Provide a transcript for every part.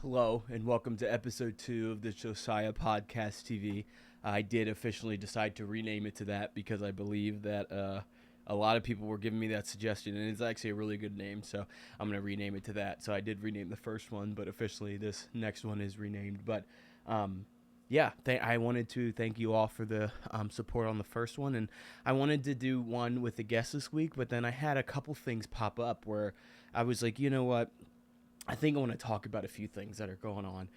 Hello, and welcome to episode 2 of the JosiahPOdcastTV. I did officially decide to rename it to that because I believe that a lot of people were giving me that suggestion, and it's actually a really good name, so I'm going to rename it to that. So I did rename the first one, but officially this next one is renamed. But I wanted to thank you all for the support on the first one, and I wanted to do one with a guest this week, but then I had a couple things pop up where I was like, you know what? I think I want to talk about a few things that are going on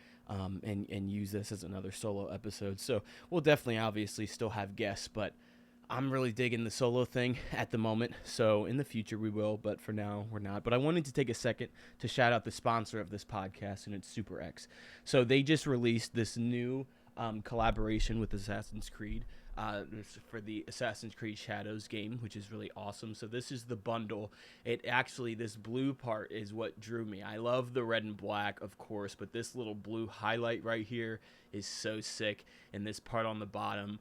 and use this as another solo episode. So we'll definitely obviously still have guests, but I'm really digging the solo thing at the moment. So in the future we will, but for now we're not. But I wanted to take a second to shout out the sponsor of this podcast, and it's SUPERX. So they just released this new collaboration with Assassin's Creed. For the Assassin's Creed Shadows game, which is really awesome. So this is the bundle. This blue part is what drew me. I love the red and black, of course, but this little blue highlight right here is so sick. And this part on the bottom,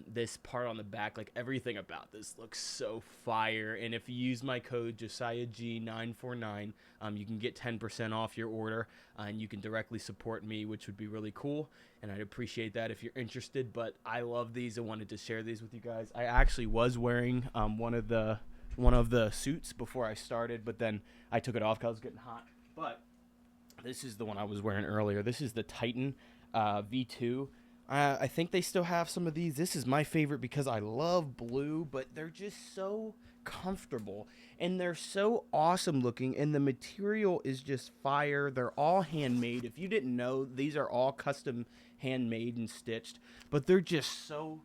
this part on the back, like everything about this looks so fire. And if you use my code JosiahG949, you can get 10% off your order, and you can directly support me, which would be really cool. And I'd appreciate that if you're interested. But I love these. I wanted to share these with you guys. I actually was wearing one of the suits before I started, but then I took it off because I was getting hot. But this is the one I was wearing earlier. This is the Titan V2. I think they still have some of these. This is my favorite because I love blue, but they're just so comfortable and they're so awesome looking, and the material is just fire. They're all handmade. If you didn't know, these are all custom handmade and stitched, but they're just so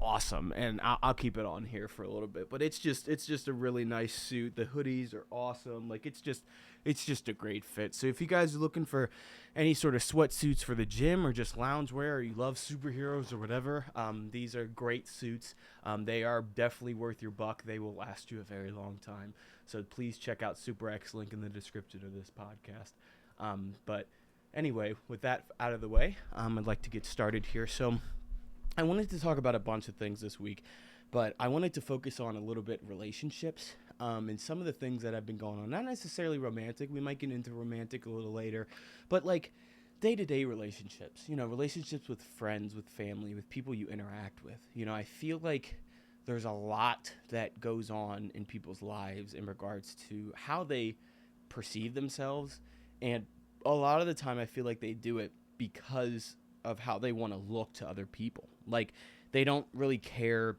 awesome. And I'll keep it on here for a little bit, but it's just a really nice suit. The hoodies are awesome. Like it's just a great fit. So if you guys are looking for any sort of sweatsuits for the gym or just loungewear, or you love superheroes or whatever, these are great suits. They are definitely worth your buck. They will last you a very long time. So please check out SUPERX, link in the description of this podcast. But anyway, with that out of the way, I'd like to get started here. So I wanted to talk about a bunch of things this week, but I wanted to focus on a little bit relationships and some of the things that have been going on. Not necessarily romantic. We might get into romantic a little later, but like day-to-day relationships, relationships with friends, with family, with people you interact with. I feel like there's a lot that goes on in people's lives in regards to how they perceive themselves, and a lot of the time I feel like they do it because of how they want to look to other people. Like they don't really care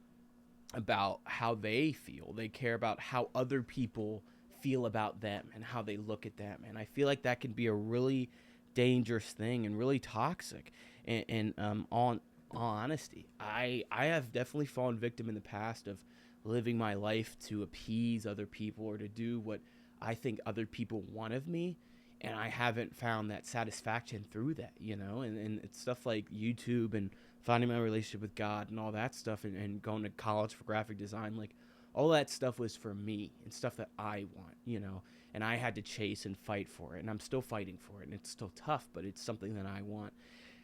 about how they feel. They care about how other people feel about them and how they look at them. And I feel like that can be a really dangerous thing and really toxic. And on honesty, I have definitely fallen victim in the past of living my life to appease other people or to do what I think other people want of me. And I haven't found that satisfaction through that, and it's stuff like YouTube and finding my relationship with God and all that stuff, and going to college for graphic design. Like all that stuff was for me and stuff that I want, and I had to chase and fight for it, and I'm still fighting for it, and it's still tough, but it's something that I want.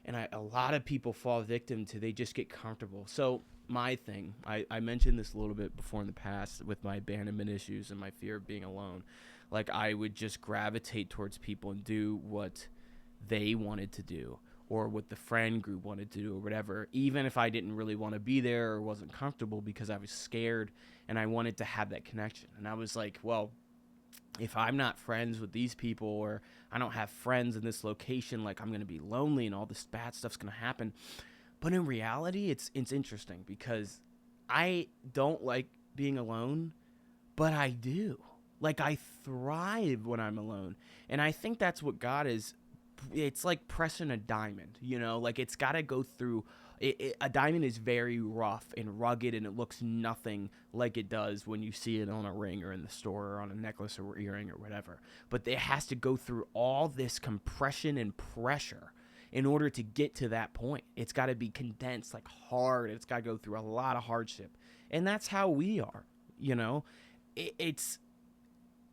And a lot of people fall victim to, they just get comfortable. So my thing, I mentioned this a little bit before in the past with my abandonment issues and my fear of being alone. Like I would just gravitate towards people and do what they wanted to do or what the friend group wanted to do or whatever, even if I didn't really want to be there or wasn't comfortable, because I was scared and I wanted to have that connection. And I was like, well, if I'm not friends with these people, or I don't have friends in this location, like I'm going to be lonely and all this bad stuff's going to happen. But in reality, it's interesting because I don't like being alone, but I do. Like I thrive when I'm alone. And I think that's what God is. It's like pressing a diamond, like it's got to go through. A diamond is very rough and rugged, and it looks nothing like it does when you see it on a ring or in the store or on a necklace or earring or whatever. But it has to go through all this compression and pressure in order to get to that point. It's got to be condensed, like hard. It's got to go through a lot of hardship. And that's how we are,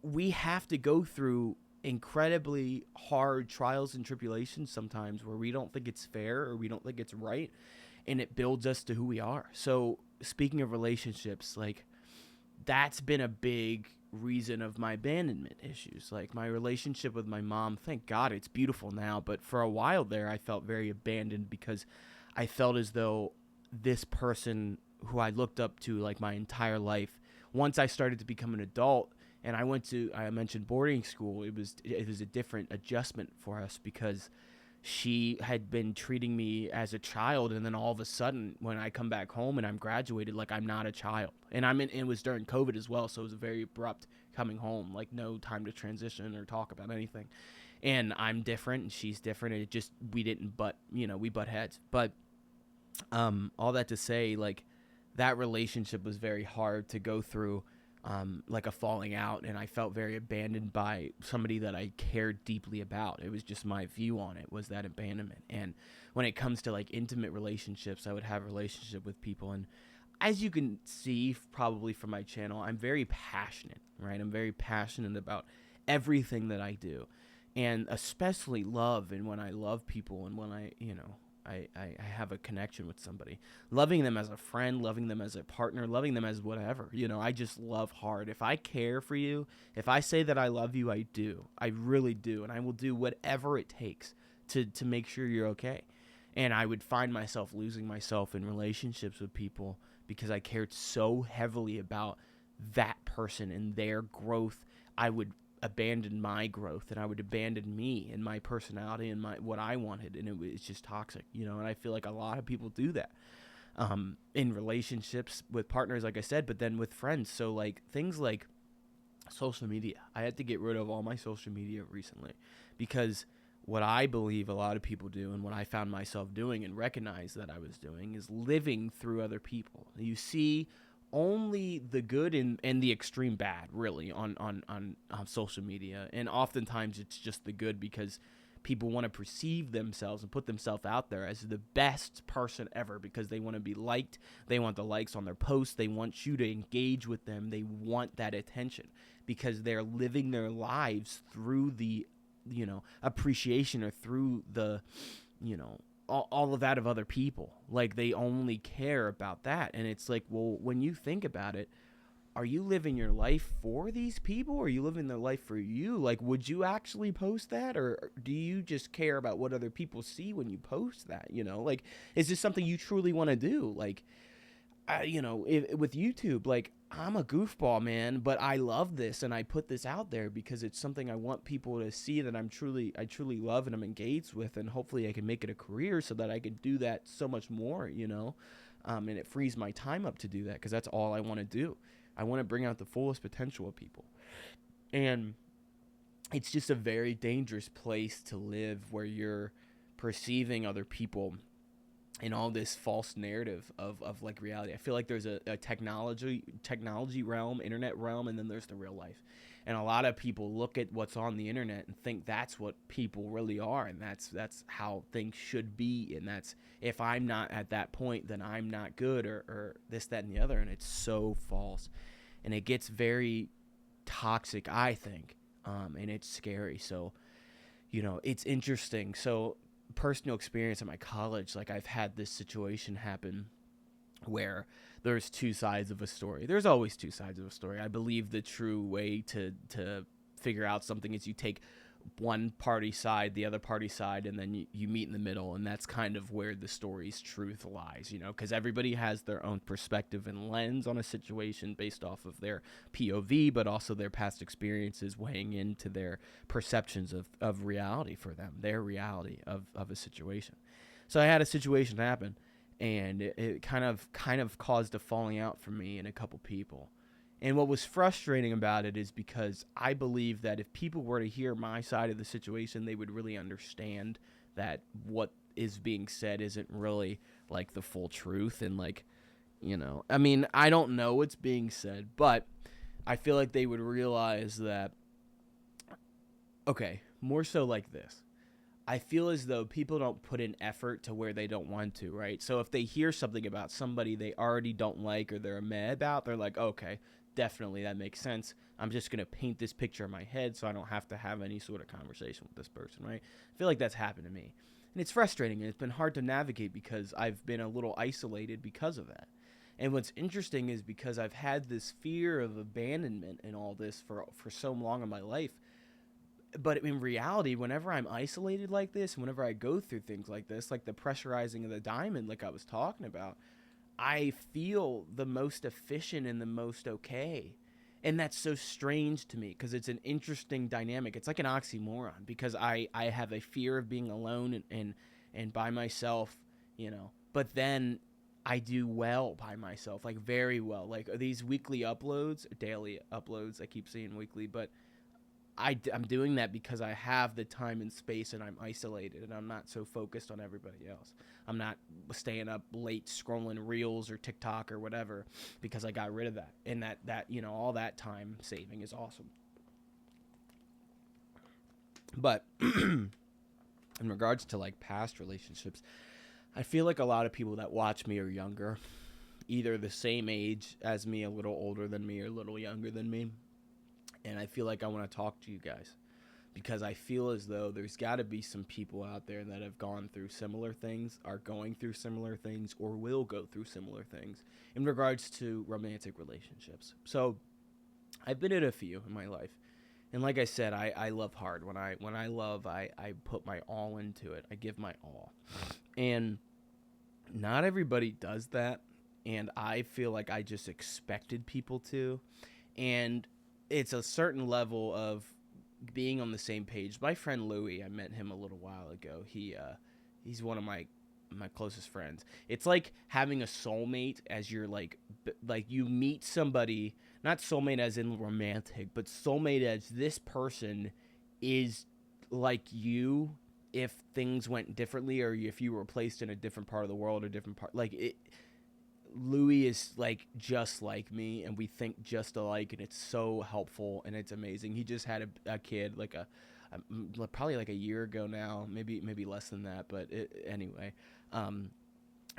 we have to go through incredibly hard trials and tribulations sometimes where we don't think it's fair or we don't think it's right, and it builds us to who we are. So speaking of relationships, like that's been a big reason of my abandonment issues. Like my relationship with my mom, thank God it's beautiful now, but for a while there I felt very abandoned because I felt as though this person who I looked up to like my entire life, once I started to become an adult and I mentioned boarding school, it was a different adjustment for us because she had been treating me as a child, and then all of a sudden when I come back home and I'm graduated, like I'm not a child. And it was during COVID as well, so it was a very abrupt coming home, like no time to transition or talk about anything. And I'm different and she's different, and we butt heads. But all that to say, like that relationship was very hard to go through, like a falling out, and I felt very abandoned by somebody that I cared deeply about. It was just my view on it was that abandonment. And when it comes to like intimate relationships, I would have a relationship with people, and as you can see probably from my channel, I'm very passionate, right? I'm very passionate about everything that I do, and especially love. And when I love people, and when I have a connection with somebody, loving them as a friend, loving them as a partner, loving them as whatever, I just love hard. If I care for you, if I say that I love you, I do. I really do. And I will do whatever it takes to make sure you're okay. And I would find myself losing myself in relationships with people because I cared so heavily about that person and their growth. I would abandon my growth, and I would abandon me and my personality and what I wanted, and it's just toxic, and I feel like a lot of people do that in relationships with partners, like I said, but then with friends. So like things like social media, I had to get rid of all my social media recently because what I believe a lot of people do, and what I found myself doing and recognized that I was doing, is living through other people. You see only the good and the extreme bad, really, on social media. And oftentimes it's just the good because people want to perceive themselves and put themselves out there as the best person ever because they want to be liked. They want the likes on their posts. They want you to engage with them. They want that attention because they're living their lives through the, appreciation, or through the, all of that of other people. Like they only care about that. And it's like, well, when you think about it, are you living your life for these people, or are you living their life for you? Like, would you actually post that, or do you just care about what other people see when you post that? Like, is this something you truly want to do? Like, with YouTube, like, I'm a goofball, man, but I love this, and I put this out there because it's something I want people to see that I truly love and I'm engaged with, and hopefully I can make it a career so that I can do that so much more, and it frees my time up to do that because that's all I want to do. I want to bring out the fullest potential of people, and it's just a very dangerous place to live where you're perceiving other people in all this false narrative of like reality. I feel like there's a technology realm, internet realm, and then there's the real life. And a lot of people look at what's on the internet and think that's what people really are, and that's how things should be. And that's, if I'm not at that point, then I'm not good, or this, that, and the other. And it's so false, and it gets very toxic, I think, and it's scary. So, it's interesting. So, personal experience at my college, like I've had this situation happen where there's two sides of a story. There's always two sides of a story. I believe the true way to figure out something is you take one party side, the other party side, and then you meet in the middle, and that's kind of where the story's truth lies, because everybody has their own perspective and lens on a situation based off of their POV, but also their past experiences weighing into their perceptions of reality for them, their reality of a situation. So I had a situation happen, and it kind of caused a falling out for me and a couple people. And what was frustrating about it is because I believe that if people were to hear my side of the situation, they would really understand that what is being said isn't really like the full truth. And like, I mean, I don't know what's being said, but I feel like they would realize that, okay, more so like this. I feel as though people don't put in effort to where they don't want to, right? So if they hear something about somebody they already don't like or they're mad about, they're like, okay, definitely, that makes sense. I'm just going to paint this picture in my head so I don't have to have any sort of conversation with this person, right? I feel like that's happened to me. And it's frustrating, and it's been hard to navigate because I've been a little isolated because of that. And what's interesting is because I've had this fear of abandonment and all this for so long in my life, but in reality, whenever I'm isolated like this, whenever I go through things like this, like the pressurizing of the diamond, like I was talking about, I feel the most efficient and the most okay. And that's so strange to me because it's an interesting dynamic. It's like an oxymoron because I have a fear of being alone and by myself, but then I do well by myself, like very well. Like these weekly uploads, daily uploads, I keep saying weekly, but I'm doing that because I have the time and space and I'm isolated and I'm not so focused on everybody else. I'm not staying up late scrolling Reels or TikTok or whatever because I got rid of that. And that all that time saving is awesome. But in regards to like past relationships, I feel like a lot of people that watch me are younger, either the same age as me, a little older than me, or a little younger than me. And I feel like I want to talk to you guys because I feel as though there's got to be some people out there that have gone through similar things, are going through similar things, or will go through similar things in regards to romantic relationships. So I've been in a few in my life. And like I said, I love hard. When I love, I put my all into it. I give my all. And not everybody does that. And I feel like I just expected people to. And it's a certain level of being on the same page. My friend Louie, I met him a little while ago. He's one of my closest friends. It's like having a soulmate as your like you meet somebody, not soulmate as in romantic, but soulmate as this person is like you if things went differently or if you were placed in a different part of the world or different part like it. Louis is like just like me and we think just alike and it's so helpful and it's amazing. He just had a kid like probably like a year ago now, maybe less than that, but anyway,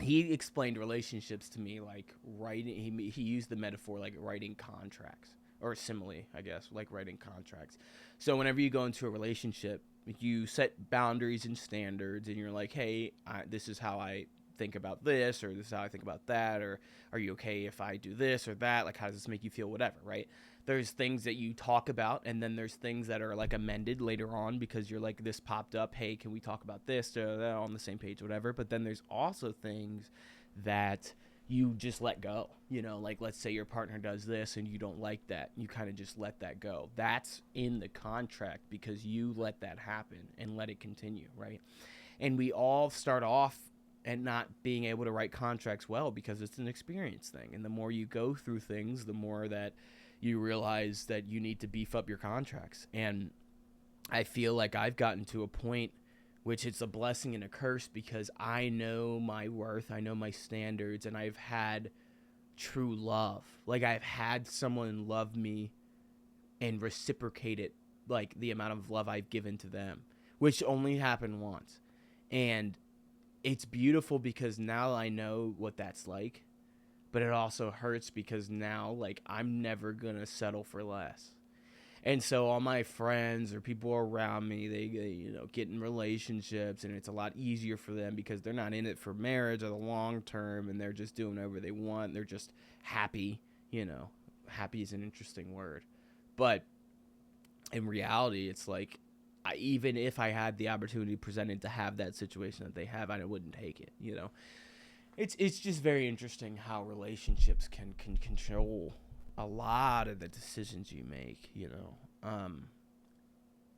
he explained relationships to me like writing. He used the metaphor like writing contracts or simile, I guess, like writing contracts. So whenever you go into a relationship, you set boundaries and standards and you're like, hey, this is how I think about this, or this is how I think about that, or are you okay if I do this or that? Like, how does this make you feel? Whatever, right? There's things that you talk about, and then there's things that are like amended later on because you're like, this popped up. Hey, can we talk about this? On the same page, whatever. But then there's also things that you just let go. Like let's say your partner does this and you don't like that. You kind of just let that go. That's in the contract because you let that happen and let it continue, right? And we all start off and not being able to write contracts well because it's an experience thing. And the more you go through things, the more that you realize that you need to beef up your contracts. And I feel like I've gotten to a point which it's a blessing and a curse because I know my worth, I know my standards, and I've had true love. Like I've had someone love me and reciprocate it, like the amount of love I've given to them, which only happened once. And it's beautiful because now I know what that's like, but it also hurts because now, like, I'm never going to settle for less. And so all my friends or people around me, they get in relationships, and it's a lot easier for them because they're not in it for marriage or the long term, and they're just doing whatever they want. They're just happy, Happy is an interesting word. But in reality, it's like, even if I had the opportunity presented to have that situation that they have, I wouldn't take it, It's just very interesting how relationships can control a lot of the decisions you make,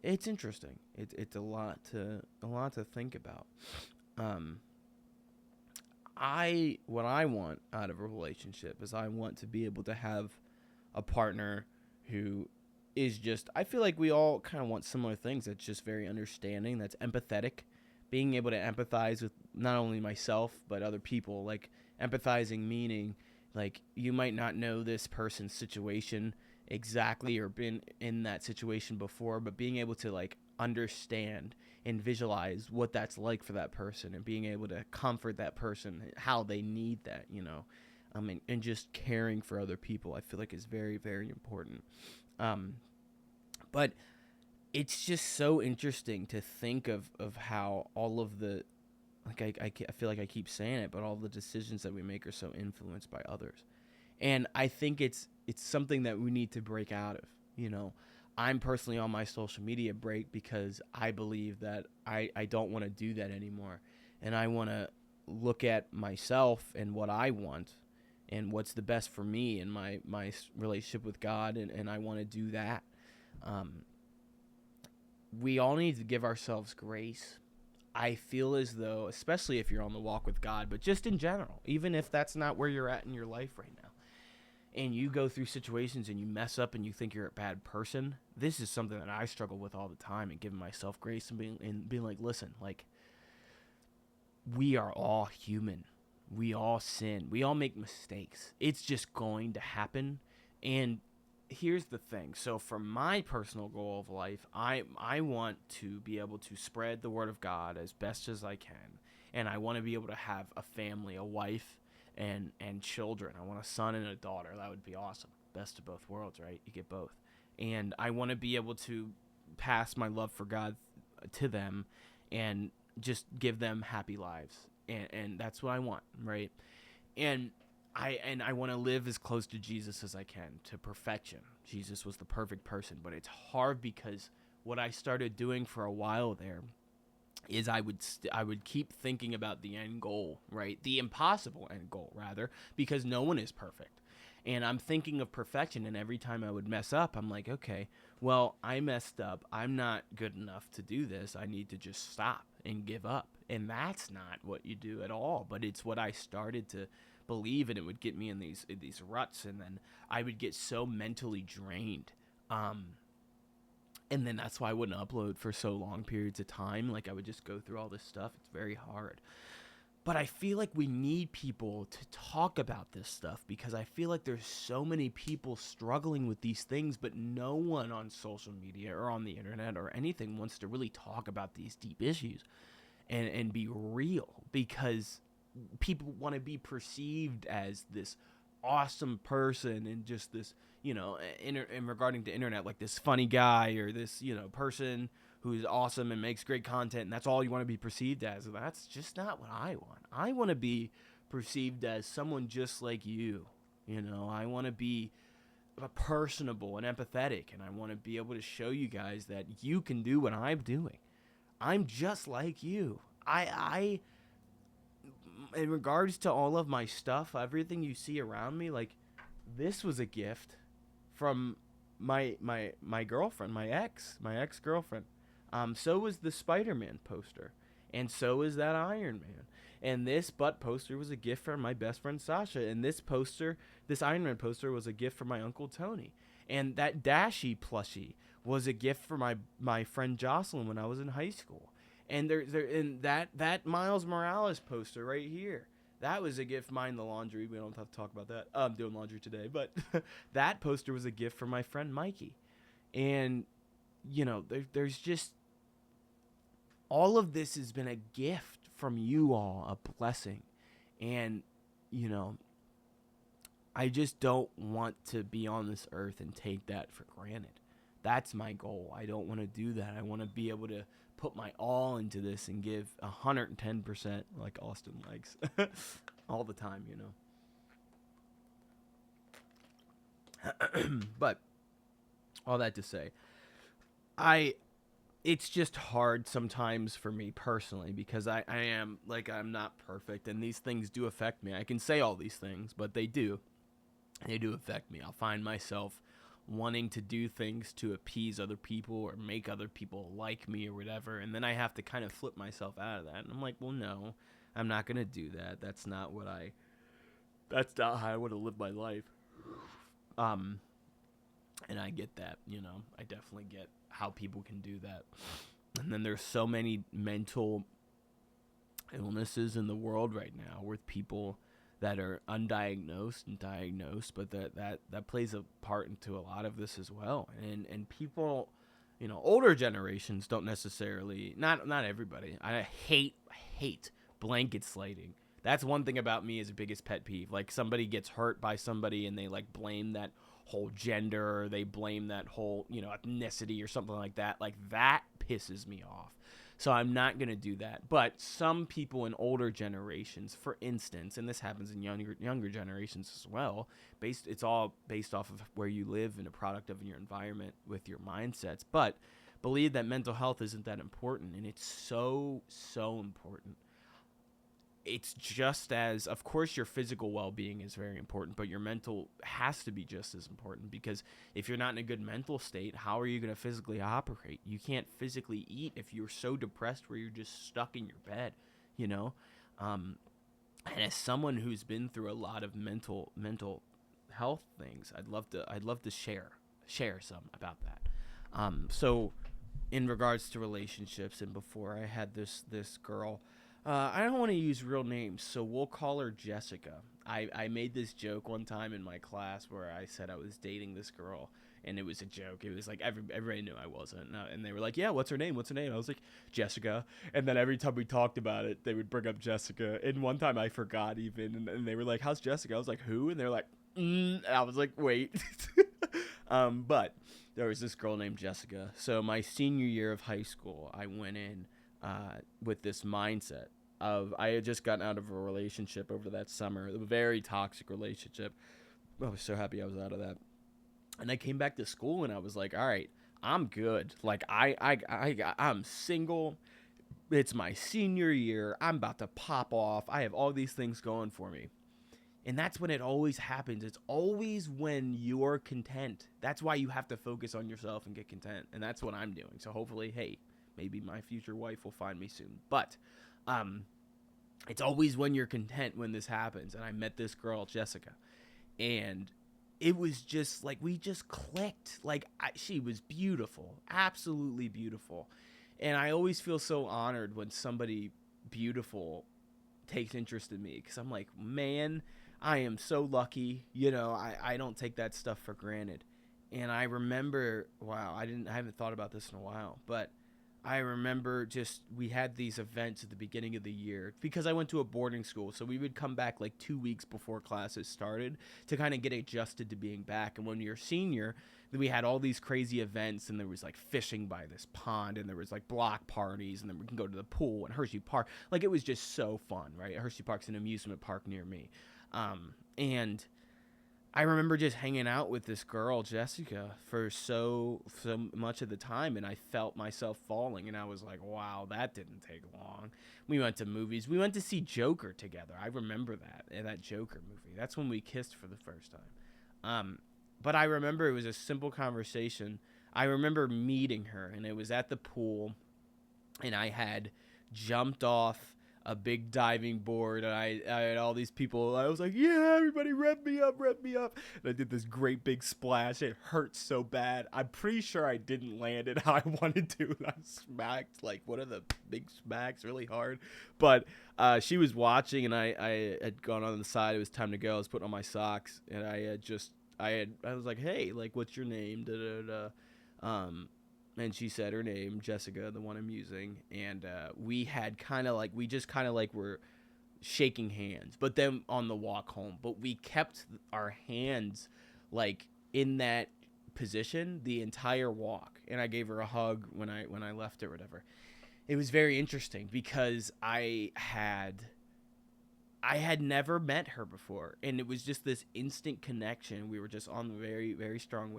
It's interesting. It's a lot to think about. What I want out of a relationship is I want to be able to have a partner who is just, I feel like we all kind of want similar things. That's just very understanding, that's empathetic, being able to empathize with not only myself but other people. Like empathizing meaning like you might not know this person's situation exactly or been in that situation before, but being able to like understand and visualize what that's like for that person and being able to comfort that person, how they need that, and just caring for other people, I feel like is very, very important. But it's just so interesting to think of how all of the like I feel like I keep saying it, but all the decisions that we make are so influenced by others. And I think it's something that we need to break out of. You know, I'm personally on my social media break because I believe that I don't want to do that anymore. And I want to look at myself and what I want and what's the best for me and my relationship with God, and I want to do that. We all need to give ourselves grace. I feel as though, especially if you're on the walk with God, but just in general, even if that's not where you're at in your life right now, and you go through situations and you mess up and you think you're a bad person, this is something that I struggle with all the time, and giving myself grace and being like, listen, like, we are all human. We all sin. We all make mistakes. It's just going to happen. And here's the thing. So for my personal goal of life, I want to be able to spread the word of God as best as I can. And I want to be able to have a family, a wife, and children. I want a son and a daughter. That would be awesome. Best of both worlds, right? You get both. And I want to be able to pass my love for God to them and just give them happy lives. And that's what I want, right? And I want to live as close to Jesus as I can, to perfection. Jesus was the perfect person, but it's hard because what I started doing for a while there is I would keep thinking about the end goal, right? The impossible end goal, rather, because no one is perfect. And I'm thinking of perfection, and every time I would mess up, I'm like, okay, well, I messed up. I'm not good enough to do this. I need to just stop and give up. And that's not what you do at all, but it's what I started to believe, and it would get me in these ruts, and then I would get so mentally drained. And then that's why I wouldn't upload for so long periods of time. Like, I would just go through all this stuff. It's very hard. But I feel like we need people to talk about this stuff, because I feel like there's so many people struggling with these things, but no one on social media or on the internet or anything wants to really talk about these deep issues and be real, because people want to be perceived as this awesome person and just this, you know, in regarding to internet, like this funny guy or this, you know, person who's awesome and makes great content, and that's all you want to be perceived as. That's just not what I want. I want to be perceived as someone just like you. You know, I want to be personable and empathetic, and I want to be able to show you guys that you can do what I'm doing. I'm just like you. I in regards to all of my stuff, everything you see around me, like, this was a gift from my girlfriend, my ex-girlfriend. So was the Spider-Man poster, and so is that Iron Man. And this butt poster was a gift from my best friend Sasha, and this Iron Man poster was a gift from my Uncle Tony. And that Dashie plushie was a gift for my friend Jocelyn when I was in high school. And and that Miles Morales poster right here, that was a gift. Mine, the laundry. We don't have to talk about that. I'm doing laundry today, but that poster was a gift from my friend Mikey. And you know, there's just, all of this has been a gift from you all, a blessing. And you know, I just don't want to be on this earth and take that for granted. That's my goal. I don't want to do that. I want to be able to put my all into this and give 110%, like Austin likes, all the time, you know. But all that to say, it's just hard sometimes for me personally, because I am, like, I'm not perfect, and these things do affect me. I can say all these things, but they do affect me. I'll find myself wanting to do things to appease other people or make other people like me or whatever, and then I have to kind of flip myself out of that, and I'm like, well, no, I'm not gonna do that. That's not how I want to live my life. And I get that, you know, I definitely get how people can do that. And then there's so many mental illnesses in the world right now with people that are undiagnosed and diagnosed, but that plays a part into a lot of this as well. And people, you know, older generations don't necessarily, not everybody. I hate blanket slating. That's one thing about me is a biggest pet peeve. Like, somebody gets hurt by somebody and they, like, blame that whole gender, or they blame that whole, you know, ethnicity or something like that. Like, that pisses me off. So I'm not going to do that. But some people in older generations, for instance, and this happens in younger generations as well, it's all based off of where you live and a product of your environment with your mindsets, but believe that mental health isn't that important, and it's so important. It's just as, of course, your physical well-being is very important, but your mental has to be just as important, because if you're not in a good mental state, how are you going to physically operate? You can't physically eat if you're so depressed where you're just stuck in your bed, you know? And as someone who's been through a lot of mental health things, I'd love to share some about that. So in regards to relationships, and before I had this girl, I don't want to use real names, so we'll call her Jessica. I made this joke one time in my class where I said I was dating this girl, and it was a joke. It was like everybody knew I wasn't, and they were like, "Yeah, what's her name? What's her name?" I was like, "Jessica." And then every time we talked about it, they would bring up Jessica. And one time I forgot even, and they were like, "How's Jessica?" I was like, "Who?" And they're like, And I was like, "Wait." But there was this girl named Jessica. So my senior year of high school, I went in with this mindset of, I had just gotten out of a relationship over that summer, a very toxic relationship. I was so happy I was out of that. And I came back to school and I was like, all right, I'm good. Like I'm single. It's my senior year. I'm about to pop off. I have all these things going for me. And that's when it always happens. It's always when you're content. That's why you have to focus on yourself and get content. And that's what I'm doing. So hopefully, hey, maybe my future wife will find me soon. But it's always when you're content when this happens. And I met this girl, Jessica, and it was just like, we just clicked. Like, she was beautiful, absolutely beautiful. And I always feel so honored when somebody beautiful takes interest in me, because I'm like, man, I am so lucky. You know, I don't take that stuff for granted. And I remember, wow, I haven't thought about this in a while, but I remember we had these events at the beginning of the year, because I went to a boarding school. So we would come back like 2 weeks before classes started to kind of get adjusted to being back. And when you're a senior, we had all these crazy events, and there was like fishing by this pond, and there was like block parties, and then we can go to the pool and Hershey Park. Like, it was just so fun, right? Hershey Park's an amusement park near me. And I remember just hanging out with this girl, Jessica, for so much of the time, and I felt myself falling, and I was like, wow, that didn't take long. We went to movies. We went to see Joker together. I remember that Joker movie. That's when we kissed for the first time. But I remember it was a simple conversation. I remember meeting her, and it was at the pool, and I had jumped off a big diving board, and I had all these people. I was like, yeah, everybody rev me up. And I did this great big splash. It hurt so bad. I'm pretty sure I didn't land it how I wanted to. And I smacked like one of the big smacks really hard. But she was watching, and I had gone on the side. It was time to go. I was putting on my socks, and I was like, hey, like, what's your name? And she said her name, Jessica, the one I'm using. And we just were shaking hands, but then on the walk home. But we kept our hands like in that position the entire walk. And I gave her a hug when I left or whatever. It was very interesting, because I had never met her before, and it was just this instant connection. We were just on the very, very strong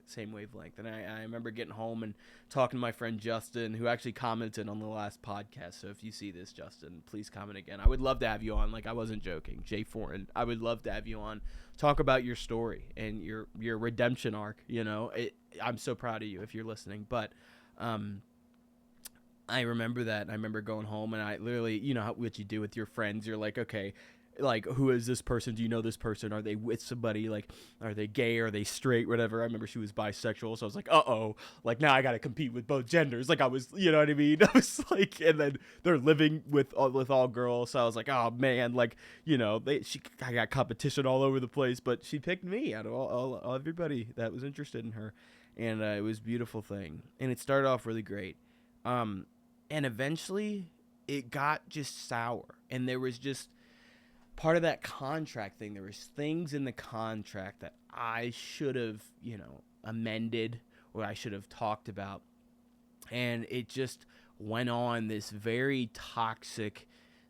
same wavelength. And I remember getting home and talking to my friend Justin, who actually commented on the last podcast. So if you see this, Justin, please comment again. I would love to have you on. Like, I wasn't joking. Jay Foreign, I would love to have you on. Talk about your story and your redemption arc. You know, I'm so proud of you if you're listening. But I remember that. I remember going home, and I literally, you know what you do with your friends. You're like, okay, like, who is this person? Do you know this person? Are they with somebody? Like, are they gay? Are they straight? Whatever. I remember she was bisexual, so I was like, uh-oh. Like, now I got to compete with both genders. Like, I was, you know what I mean? I was like, and then they're living with all girls, so I was like, oh, man. Like, you know, I got competition all over the place, but she picked me out of all everybody that was interested in her, and it was a beautiful thing. And it started off really great. And eventually it got just sour, and there was just part of that contract thing. There was things in the contract that I should have, you know, amended, or I should have talked about. And it just went on this very toxic,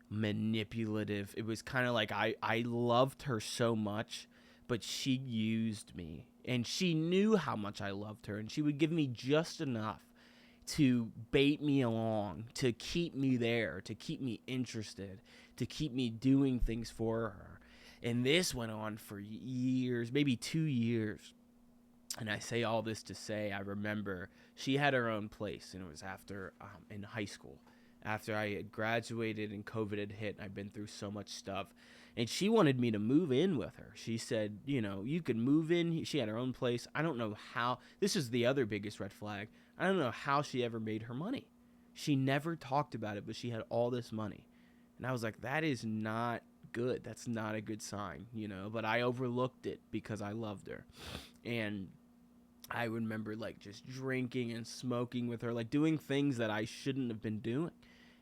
manipulative. It was kind of like I loved her so much, but she used me. And she knew how much I loved her, and she would give me just enough to bait me along, to keep me there, to keep me interested, to keep me doing things for her. And this went on for years, maybe 2 years. And I say all this to say, I remember she had her own place, and it was after in high school, after I had graduated and COVID had hit. I'd been through so much stuff, and she wanted me to move in with her. She said, you could move in. She had her own place. I don't know how. This is the other biggest red flag. I don't know how she ever made her money. She never talked about it, but she had all this money. And I was like, that is not good. That's not a good sign, but I overlooked it because I loved her. And I remember just drinking and smoking with her, doing things that I shouldn't have been doing,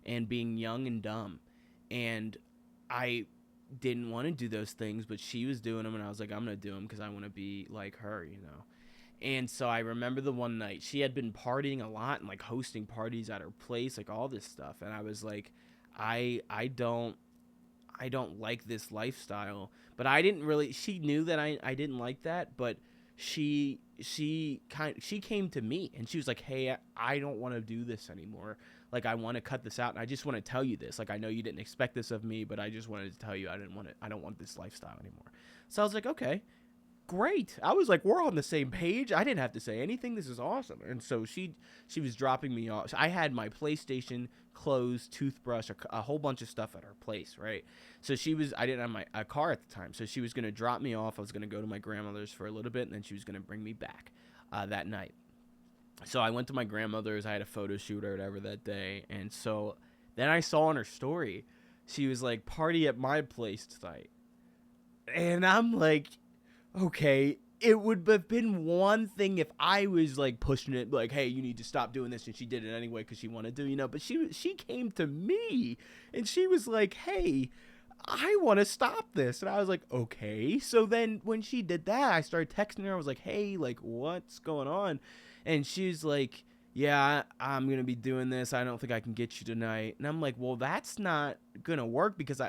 and being young and dumb. And I didn't want to do those things, but she was doing them, and I was like, I'm going to do them because I want to be like her, And so I remember the one night she had been partying a lot and hosting parties at her place, all this stuff. And I was like, I don't like this lifestyle. But I didn't really, she knew that I didn't like that, but she came to me and she was like, hey, I don't want to do this anymore. I want to cut this out, and I just want to tell you this. I know you didn't expect this of me, but I just wanted to tell you I don't want this lifestyle anymore. So I was like, okay, great. I was like, we're on the same page. I didn't have to say anything. This is awesome. And so she was dropping me off. I had my PlayStation, clothes, toothbrush, a whole bunch of stuff at her place, right? So I didn't have a car at the time. So she was going to drop me off. I was going to go to my grandmother's for a little bit, and then she was going to bring me back that night. So I went to my grandmother's. I had a photo shoot or whatever that day. And so then I saw on her story, she was like, party at my place tonight. And I'm like, okay, it would have been one thing if I was pushing it, hey, you need to stop doing this, and she did it anyway because she wanted to, but she came to me and she was like, hey, I want to stop this. And I was like, okay. So then when she did that, I started texting her. I was like, hey, what's going on? And she's like, yeah, I'm going to be doing this. I don't think I can get you tonight. And I'm like, well, that's not going to work because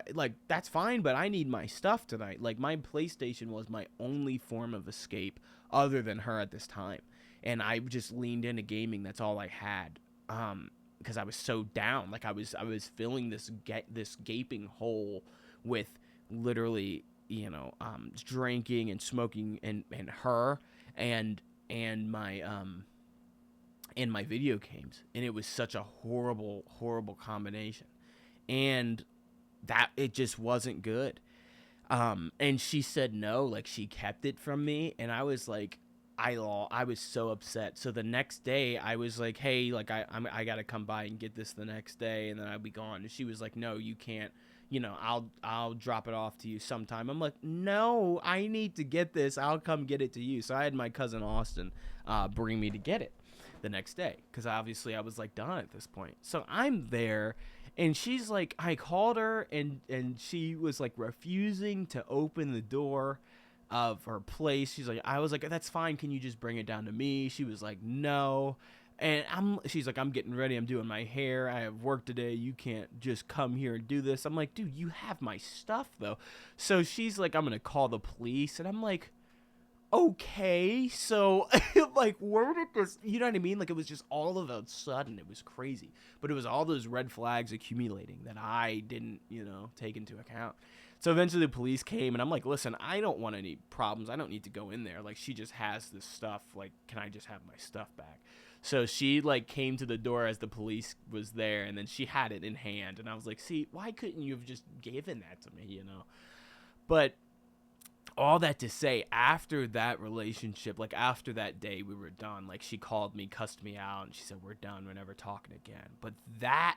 that's fine, but I need my stuff tonight. My PlayStation was my only form of escape other than her at this time. And I just leaned into gaming. That's all I had. Because I was so down. I was filling this gaping hole with literally, drinking and smoking and her and my video games, and it was such a horrible combination, and that it just wasn't good. And she said no, she kept it from me, and I was like, I was so upset. So the next day I was like, hey, I gotta come by and get this the next day, and then I'll be gone. And she was like, no, you can't, I'll drop it off to you sometime. I'm like, no, I need to get this. I'll come get it to you. So I had my cousin Austin bring me to get it the next day, because obviously I was done at this point. So I'm there, and she's like, I called her, and she was refusing to open the door of her place. I was like, that's fine, can you just bring it down to me? She was like, no. And she's like, I'm getting ready, I'm doing my hair, I have work today, you can't just come here and do this. I'm like, dude, you have my stuff though. So she's like, I'm gonna call the police. And I'm like, okay, so where did this, you know what I mean? It was just all of a sudden, it was crazy. But it was all those red flags accumulating that I didn't, take into account. So eventually the police came, and I'm like, listen, I don't want any problems. I don't need to go in there. She just has this stuff. Can I just have my stuff back? So she came to the door as the police was there, and then she had it in hand. And I was like, see, why couldn't you have just given that to me, But all that to say, after that relationship, after that day, we were done. She called me, cussed me out, and she said, we're done. We're never talking again. But that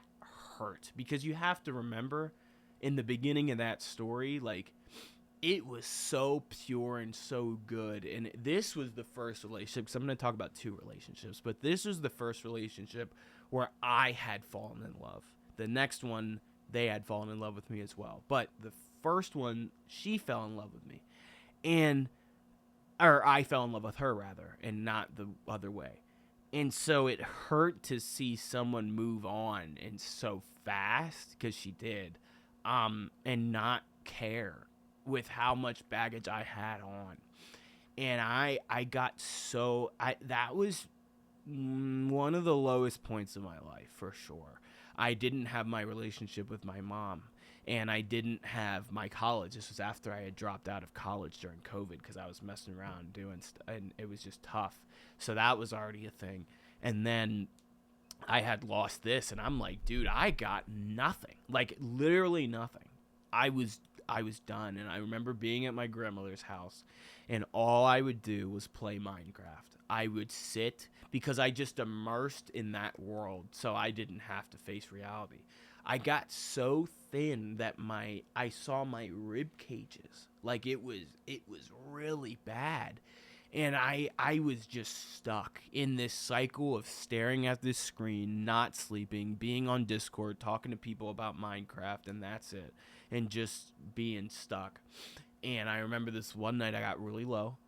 hurt, because you have to remember, in the beginning of that story, it was so pure and so good. And this was the first relationship, because I'm going to talk about 2 relationships, but this was the first relationship where I had fallen in love. The next one, they had fallen in love with me as well. But the first one, she fell in love with me. Or I fell in love with her, rather, and not the other way. And so it hurt to see someone move on and so fast, because she did, and not care with how much baggage I had on. And I got so, that was one of the lowest points of my life, for sure. I didn't have my relationship with my mom, and I didn't have my college. This was after I had dropped out of college during COVID because I was messing around doing and it was just tough. So that was already a thing. And then I had lost this, and I'm like, dude, I got nothing. Like, literally nothing. I was done. And I remember being at my grandmother's house, and all I would do was play Minecraft. I would sit, because I just immersed in that world, so I didn't have to face reality. I got so thin that I saw my rib cages. Like, it was really bad. And I was just stuck in this cycle of staring at this screen, not sleeping, being on Discord, talking to people about Minecraft, and that's it. And just being stuck. And I remember this one night I got really low,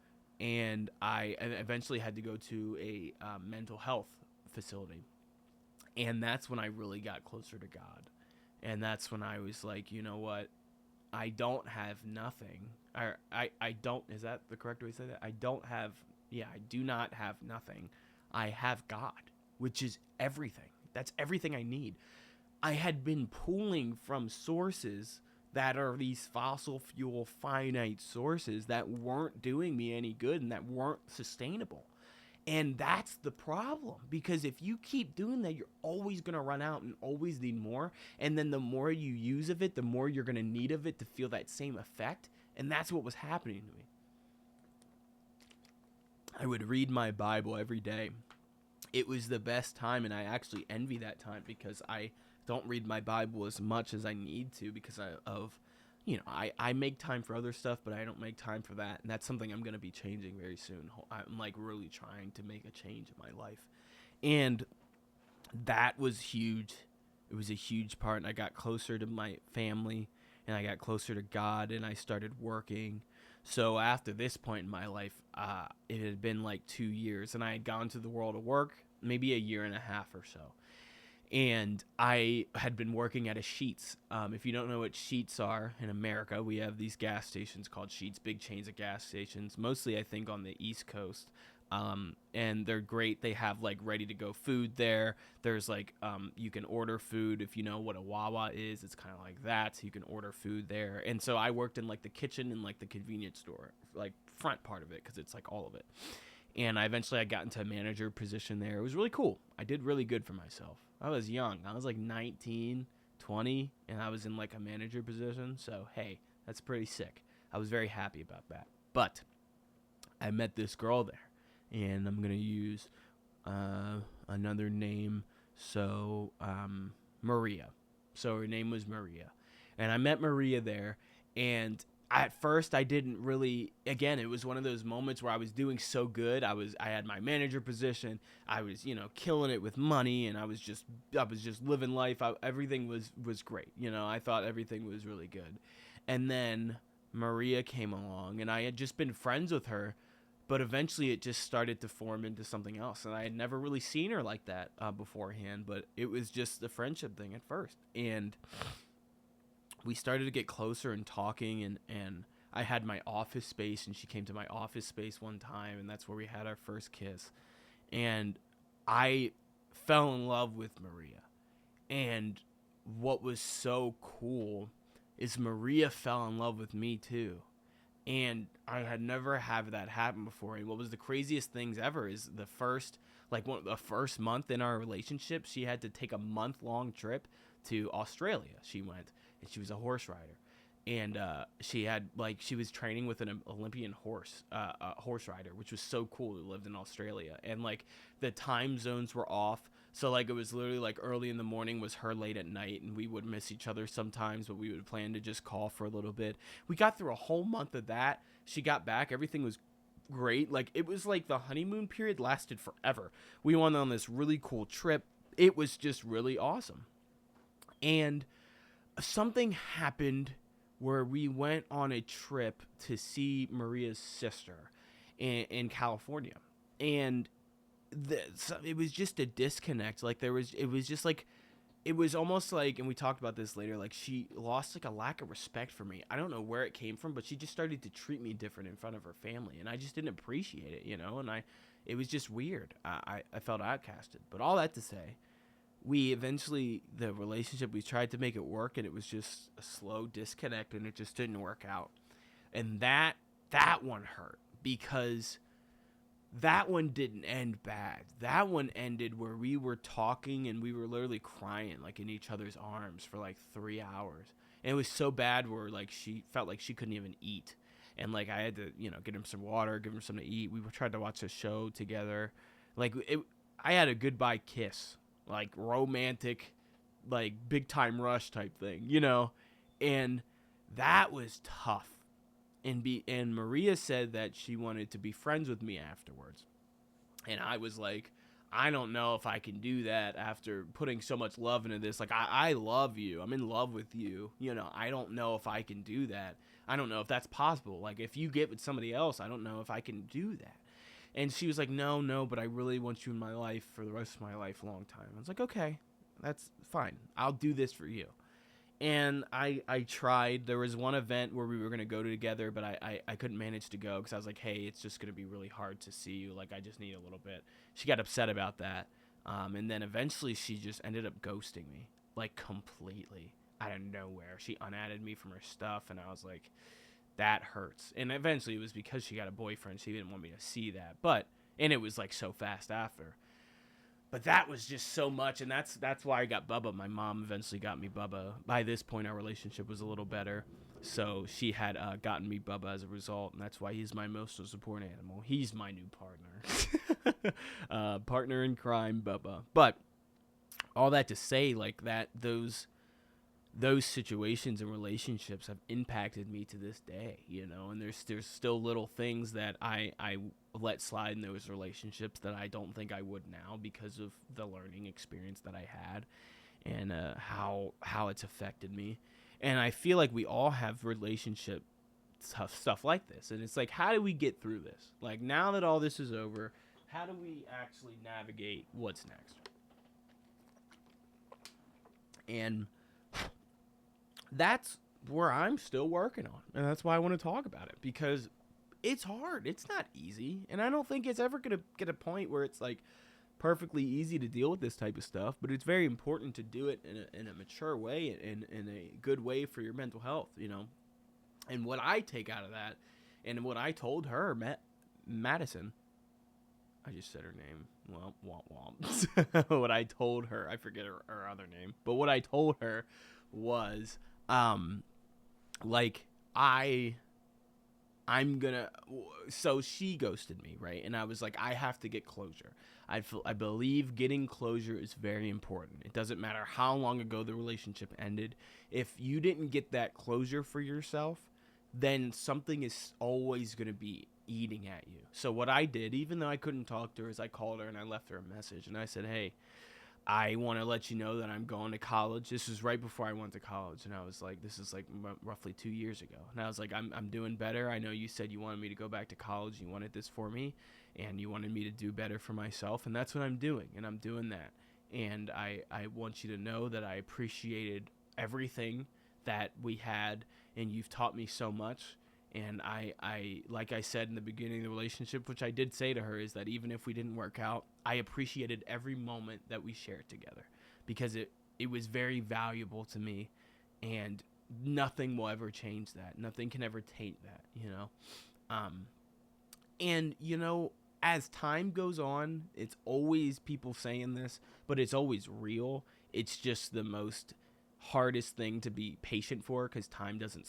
and I eventually had to go to a mental health facility. And that's when I really got closer to God. And that's when I was like, you know what? I don't have nothing. Or I don't, is that the correct way to say that? I do not have nothing. I have God, which is everything. That's everything I need. I had been pulling from sources that are these fossil fuel finite sources that weren't doing me any good and that weren't sustainable. And that's the problem, because if you keep doing that, you're always going to run out and always need more. And then the more you use of it, the more you're going to need of it to feel that same effect. And that's what was happening to me. I would read my Bible every day. It was the best time, and I actually envy that time, because I don't read my Bible as much as I need to because I make time for other stuff, but I don't make time for that. And that's something I'm going to be changing very soon. I'm like really trying to make a change in my life. And that was huge. It was a huge part. And I got closer to my family, and I got closer to God, and I started working. So after this point in my life, it had been like 2 years, and I had gone to the world of work, maybe a year and a half or so. And I had been working at a Sheetz. If you don't know what Sheetz are, in America, we have these gas stations called Sheetz, big chains of gas stations, mostly I think on the East Coast. And they're great. They have like ready to go food there. There's like, you can order food. If you know what a Wawa is, it's kind of like that. So you can order food there. And so I worked in like the kitchen and like the convenience store, like front part of it, because it's like all of it. And I got into a manager position there. It was really cool. I did really good for myself. I was young. I was like 19, 20, and I was in like a manager position. So, hey, that's pretty sick. I was very happy about that. But I met this girl there, and I'm going to use another name. So, Maria. So her name was Maria. And I met Maria there, and at first I didn't really, again, it was one of those moments where I was doing so good. I had my manager position. I was, killing it with money, and I was just living life. Everything was great. I thought everything was really good. And then Maria came along, and I had just been friends with her, but eventually it just started to form into something else. And I had never really seen her like that beforehand, but it was just the friendship thing at first. And we started to get closer and talking, and I had my office space, and she came to my office space one time, and that's where we had our first kiss. And I fell in love with Maria. And what was so cool is Maria fell in love with me too. And I had never had that happen before. And what was the craziest things ever is the first month in our relationship, she had to take a month-long trip to Australia. She went. And she was a horse rider, and she was training with an Olympian horse rider, which was so cool. Who lived in Australia, and like the time zones were off, so like it was literally like early in the morning was her late at night, and we would miss each other sometimes, but we would plan to just call for a little bit. We got through a whole month of that. She got back, everything was great. Like it was like the honeymoon period lasted forever. We went on this really cool trip. It was just really awesome, and something happened where we went on a trip to see Maria's sister in California. And it was just a disconnect. Like it was just like, it was almost like, and we talked about this later, like she lost like a lack of respect for me. I don't know where it came from, but she just started to treat me different in front of her family, and I just didn't appreciate it, and it was just weird. I felt outcasted. But all that to say, we eventually, the relationship, we tried to make it work, and it was just a slow disconnect, and it just didn't work out. And that one hurt, because that one didn't end bad. That one ended where we were talking and we were literally crying like in each other's arms for like 3 hours. And it was so bad where like she felt like she couldn't even eat. And like I had to, get him some water, give him something to eat. We tried to watch a show together. Like I had a goodbye kiss, like romantic, like big time rush type thing, and that was tough. And Maria said that she wanted to be friends with me afterwards. And I was like, I don't know if I can do that after putting so much love into this. Like, I love you. I'm in love with you. I don't know if I can do that. I don't know if that's possible. Like, if you get with somebody else, I don't know if I can do that. And she was like, no, but I really want you in my life for the rest of my life, a long time. I was like, okay, that's fine. I'll do this for you. And I tried. There was one event where we were going to go together, but I couldn't manage to go because I was like, hey, it's just going to be really hard to see you. Like, I just need a little bit. She got upset about that. And then eventually she just ended up ghosting me, like, completely out of nowhere. She unadded me from her stuff, and I was like, that hurts. And eventually it was because she got a boyfriend. She didn't want me to see that. And it was, like, so fast after. But that was just so much, and that's why I got Bubba. My mom eventually got me Bubba. By this point, our relationship was a little better, so she had gotten me Bubba as a result, and that's why he's my most support animal. He's my new partner. Partner in crime, Bubba. But all that to say, like, that those situations and relationships have impacted me to this day, and there's still little things that I let slide in those relationships that I don't think I would now because of the learning experience that I had and how it's affected me. And I feel like we all have relationship stuff like this, and it's like, how do we get through this? Like, now that all this is over, how do we actually navigate what's next? And that's where I'm still working on. And that's why I want to talk about it, because it's hard. It's not easy. And I don't think it's ever going to get a point where it's like perfectly easy to deal with this type of stuff. But it's very important to do it in a mature way and in a good way for your mental health, And what I take out of that, and what I told her, Madison, I just said her name. Well, womp. What I told her, I forget her other name. But what I told her was, so she ghosted me, right? And I was like, I have to get closure. I believe getting closure is very important. It doesn't matter how long ago the relationship ended. If you didn't get that closure for yourself, then something is always going to be eating at you. So what I did, even though I couldn't talk to her, is I called her and I left her a message. And I said, hey, I want to let you know that I'm going to college. This was right before I went to college. And I was like, this is like roughly 2 years ago. And I was like, I'm doing better. I know you said you wanted me to go back to college. You wanted this for me. And you wanted me to do better for myself. And that's what I'm doing. And I'm doing that. And I want you to know that I appreciated everything that we had. And you've taught me so much. And I like I said in the beginning of the relationship, which I did say to her, is that even if we didn't work out, I appreciated every moment that we shared together, because it was very valuable to me, and nothing will ever change that. Nothing can ever taint that, And, as time goes on, it's always people saying this, but it's always real. It's just the most hardest thing to be patient for, because time doesn't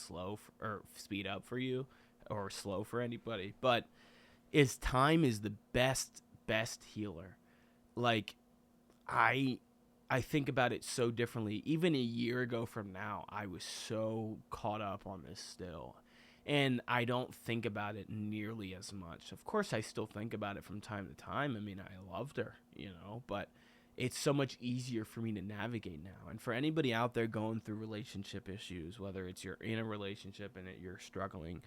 or speed up for you or slow for anybody. But time is the best healer. Like, I think about it so differently. Even a year ago from now, I was so caught up on this still, and I don't think about it nearly as much. Of course, I still think about it from time to time. I mean, I loved her, but it's so much easier for me to navigate now. And for anybody out there going through relationship issues, whether it's you're in a relationship and you're struggling,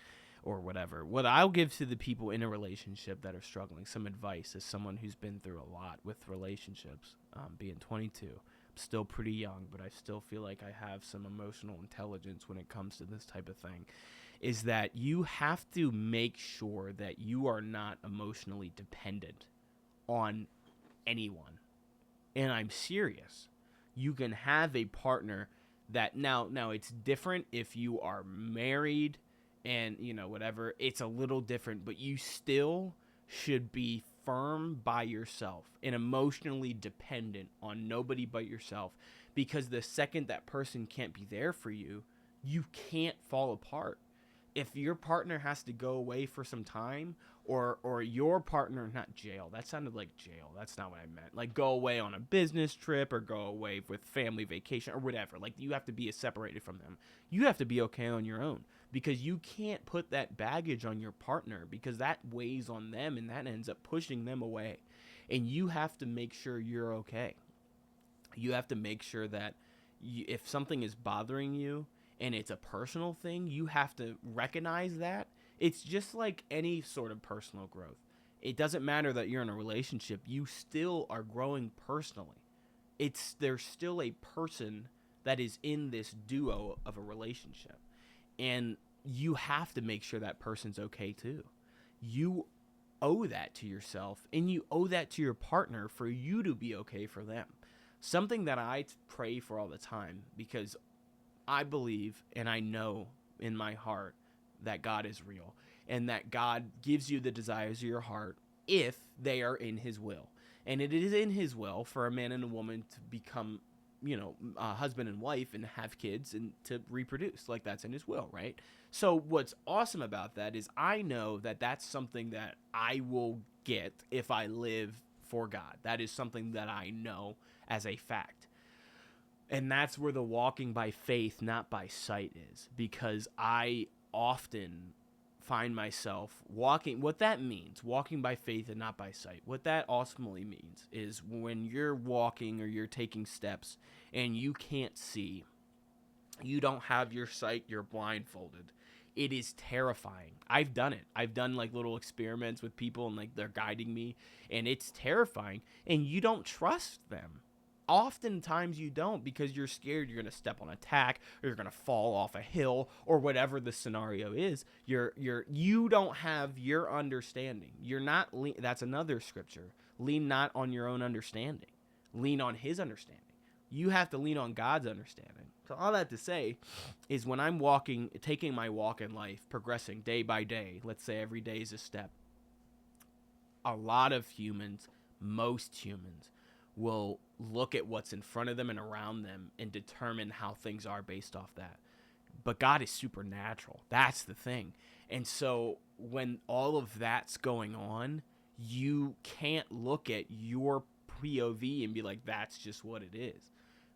or whatever. What I'll give to the people in a relationship that are struggling, some advice as someone who's been through a lot with relationships, being 22. I'm still pretty young, but I still feel like I have some emotional intelligence when it comes to this type of thing, is that you have to make sure that you are not emotionally dependent on anyone. And I'm serious. You can have a partner that now it's different if you are married and, whatever. It's a little different, but you still should be firm by yourself and emotionally dependent on nobody but yourself, because the second that person can't be there for you, you can't fall apart. If your partner has to go away for some time, or your partner, not jail, that sounded like jail, that's not what I meant, like go away on a business trip or go away with family vacation or whatever, like you have to be separated from them. You have to be okay on your own, because you can't put that baggage on your partner, because that weighs on them and that ends up pushing them away. And you have to make sure you're okay. You have to make sure that if something is bothering you and it's a personal thing, you have to recognize that. It's just like any sort of personal growth. It doesn't matter that you're in a relationship. You still are growing personally. There's still a person that is in this duo of a relationship. And you have to make sure that person's okay too. You owe that to yourself, and you owe that to your partner for you to be okay for them. Something that I pray for all the time, because I believe and I know in my heart that God is real and that God gives you the desires of your heart if they are in his will. And it is in his will for a man and a woman to become, husband and wife and have kids and to reproduce. Like, that's in his will, right? So what's awesome about that is I know that that's something that I will get if I live for God. That is something that I know as a fact. And that's where the walking by faith, not by sight is, because I often find myself walking. What that means, walking by faith and not by sight, what that ultimately means is when you're walking or you're taking steps and you can't see, you don't have your sight, you're blindfolded. It is terrifying. I've done it. I've done like little experiments with people and like they're guiding me, and it's terrifying, and you don't trust them. Oftentimes you don't, because you're scared you're going to step on a tack or you're going to fall off a hill or whatever the scenario is. You don't have your understanding. You're not, that's another scripture. Lean not on your own understanding. Lean on his understanding. You have to lean on God's understanding. So all that to say is when I'm taking my walk in life, progressing day by day, let's say every day is a step, a lot of humans, most humans, will look at what's in front of them and around them and determine how things are based off that. But God is supernatural. That's the thing. And so when all of that's going on, you can't look at your POV and be like, that's just what it is.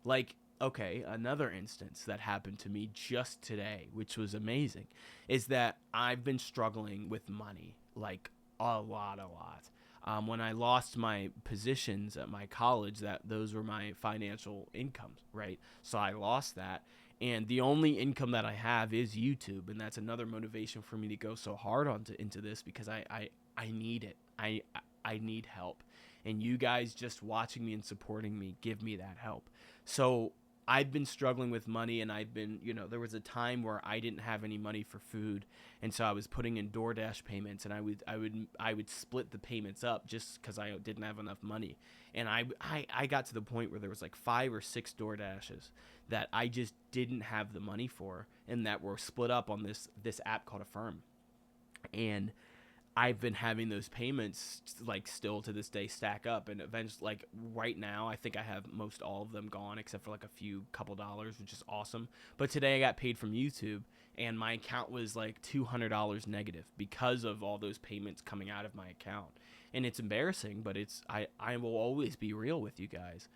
Like, okay, another instance that happened to me just today, which was amazing, is that I've been struggling with money, like a lot. When I lost my positions at my college, those were my financial incomes, right? So I lost that, and the only income that I have is YouTube, and that's another motivation for me to go so hard into this, because I need it. I need help, and you guys just watching me and supporting me give me that help. So I've been struggling with money, and I've been, there was a time where I didn't have any money for food, and so I was putting in DoorDash payments, and I would split the payments up just because I didn't have enough money. And I got to the point where there was like 5 or 6 DoorDashes that I just didn't have the money for, and that were split up on this app called Affirm. And I've been having those payments like still to this day stack up, and eventually, like right now, I think I have most all of them gone except for like a couple dollars, which is awesome. But today I got paid from YouTube, and my account was like $200 negative because of all those payments coming out of my account. And it's embarrassing, but I will always be real with you guys.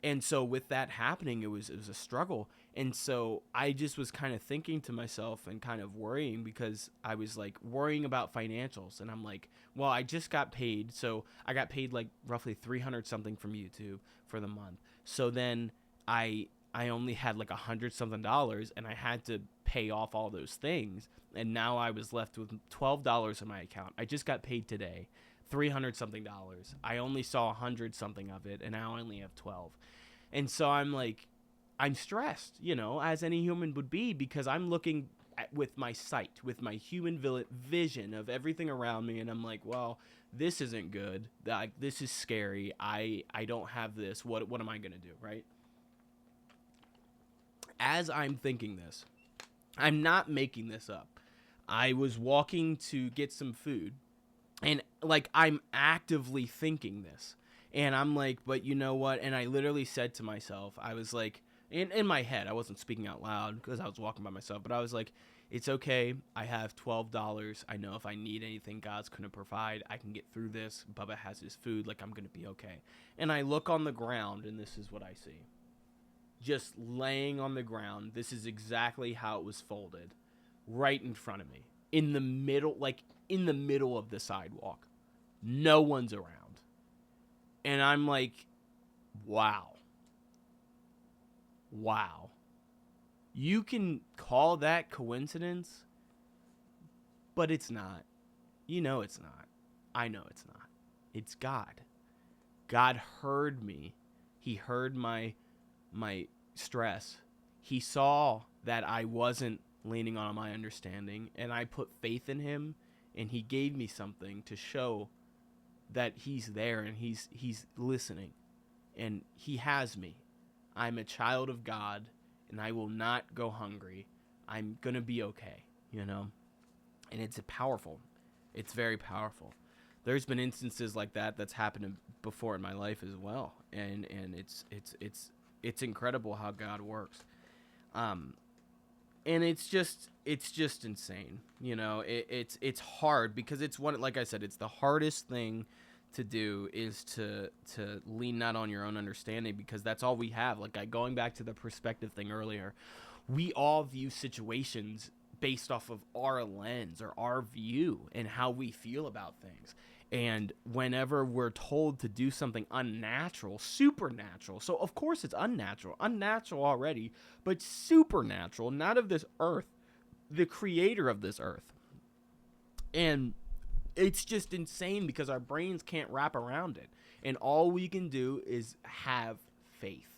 And so with that happening, it was a struggle. And so I just was kind of thinking to myself and kind of worrying, because I was like worrying about financials. And I'm like, well, I just got paid. So I got paid like roughly 300 something from YouTube for the month. So then I I only had like $100 something, and I had to pay off all those things. And now I was left with $12 in my account. I just got paid today, $300 something. I only saw 100 something of it, and now I only have 12. And so I'm like, I'm stressed, as any human would be, because I'm looking with my sight, with my human vision of everything around me, and I'm like, well, this isn't good. This is scary. I don't have this. What am I gonna do, right? As I'm thinking this, I'm not making this up. I was walking to get some food, and like I'm actively thinking this, and I'm like, but you know what? And I literally said to myself, I was like, in my head, I wasn't speaking out loud because I was walking by myself, but I was like, it's okay. I have $12. I know if I need anything, God's going to provide. I can get through this. Bubba has his food. Like, I'm going to be okay. And I look on the ground, and this is what I see. Just laying on the ground. This is exactly how it was folded. Right in front of me. In the middle of the sidewalk. No one's around. And I'm like, wow. Wow. You can call that coincidence, but it's not. It's not. I know it's not. It's God. God heard me. He heard my stress. He saw that I wasn't leaning on my understanding, and I put faith in him, and he gave me something to show that he's there and he's listening, and he has me. I'm a child of God, and I will not go hungry. I'm going to be okay, And it's powerful. It's very powerful. There's been instances like that's happened before in my life as well, and it's incredible how God works. And it's just insane. It's hard because it's like I said, it's the hardest thing to do is to lean not on your own understanding, because that's all we have. Like, going back to the perspective thing earlier, we all view situations based off of our lens or our view and how we feel about things. And whenever we're told to do something unnatural, supernatural, so of course it's unnatural already, but supernatural, not of this earth, the creator of this earth. And it's just insane because our brains can't wrap around it. And all we can do is have faith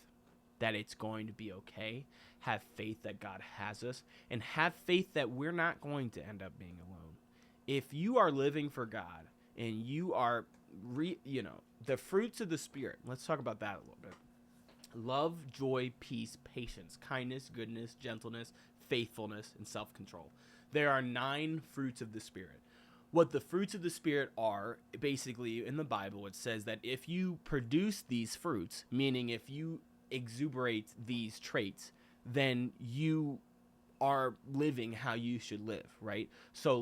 that it's going to be okay, have faith that God has us, and have faith that we're not going to end up being alone. If you are living for God and you are, the fruits of the Spirit, let's talk about that a little bit. Love, joy, peace, patience, kindness, goodness, gentleness, faithfulness, and self-control. There are 9 fruits of the Spirit. What the fruits of the Spirit are, basically in the Bible, it says that if you produce these fruits, meaning if you exuberate these traits, then you are living how you should live, right? So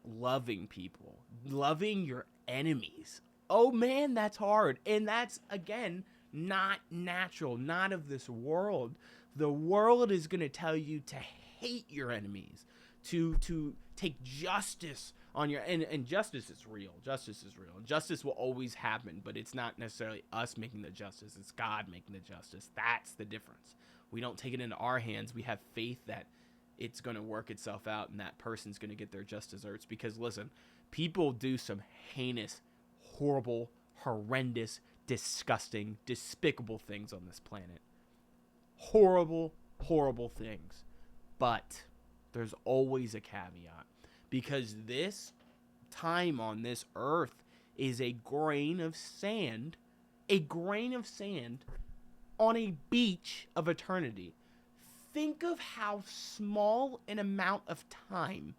loving people, loving your enemies. Oh man, that's hard. And that's, again, not natural, not of this world. The world is going to tell you to hate your enemies, to take justice on your, and justice is real. Justice will always happen, but it's not necessarily us making the justice. It's God making the justice. That's the difference. We don't take it into our hands. We have faith that it's going to work itself out and that person's going to get their just desserts. Because listen, people do some heinous, horrible, horrendous, disgusting, despicable things on this planet. Horrible, horrible things. But there's always a caveat. Because this time on this earth is a grain of sand on a beach of eternity. Think of how small an amount of time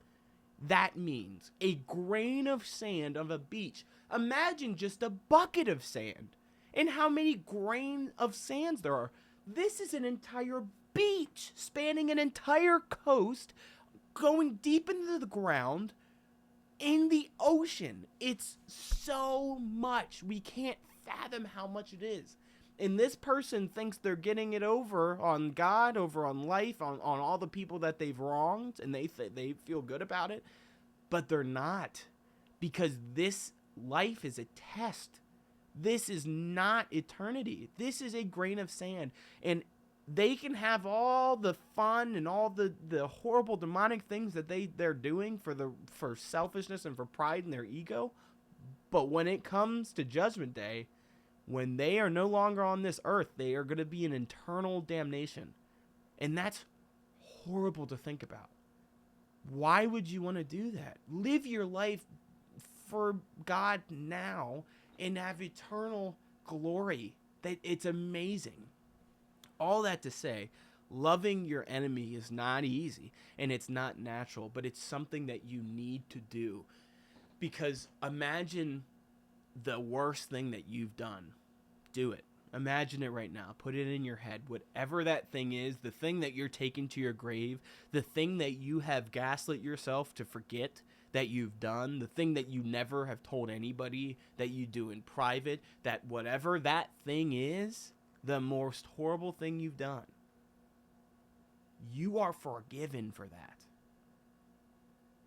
that means. A grain of sand on a beach. Imagine just a bucket of sand and how many grain of sands there are. This is an entire beach spanning an entire coast, going deep into the ground in the ocean. It's so much. We can't fathom how much it is. And this person thinks they're getting it over on God, over on life, on all the people that they've wronged, and they feel good about it. But they're not, because this life is a test. This is not eternity. This is a grain of sand. And they can have all the fun and all the horrible demonic things that they're doing for selfishness and for pride and their ego. But when it comes to Judgment Day, when they are no longer on this earth, they are going to be in eternal damnation. And that's horrible to think about. Why would you want to do that? Live your life for God now and have eternal glory. That it's amazing. All that to say, loving your enemy is not easy and it's not natural, but it's something that you need to do. Because imagine the worst thing that you've done. Do it. Imagine it right now. Put it in your head. Whatever that thing is, the thing that you're taking to your grave, the thing that you have gaslit yourself to forget that you've done, the thing that you never have told anybody that you do in private, that whatever that thing is, the most horrible thing you've done, you are forgiven for that.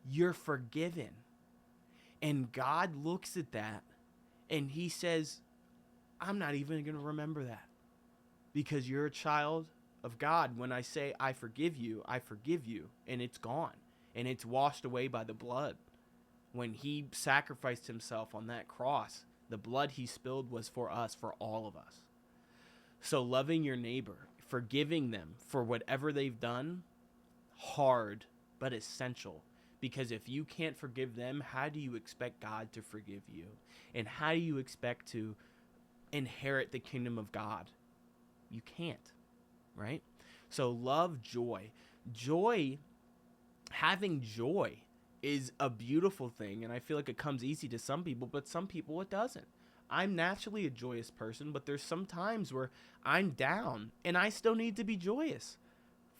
You're forgiven. And God looks at that and he says, I'm not even going to remember that, because you're a child of God. When I say I forgive you, and it's gone, and it's washed away by the blood. When he sacrificed himself on that cross, the blood he spilled was for us, for all of us. So loving your neighbor, forgiving them for whatever they've done, hard but essential. Because if you can't forgive them, how do you expect God to forgive you? And how do you expect to inherit the kingdom of God? You can't, right? So love joy. Having joy is a beautiful thing, and I feel like it comes easy to some people, but some people it doesn't. I'm naturally a joyous person, but there's some times where I'm down and I still need to be joyous.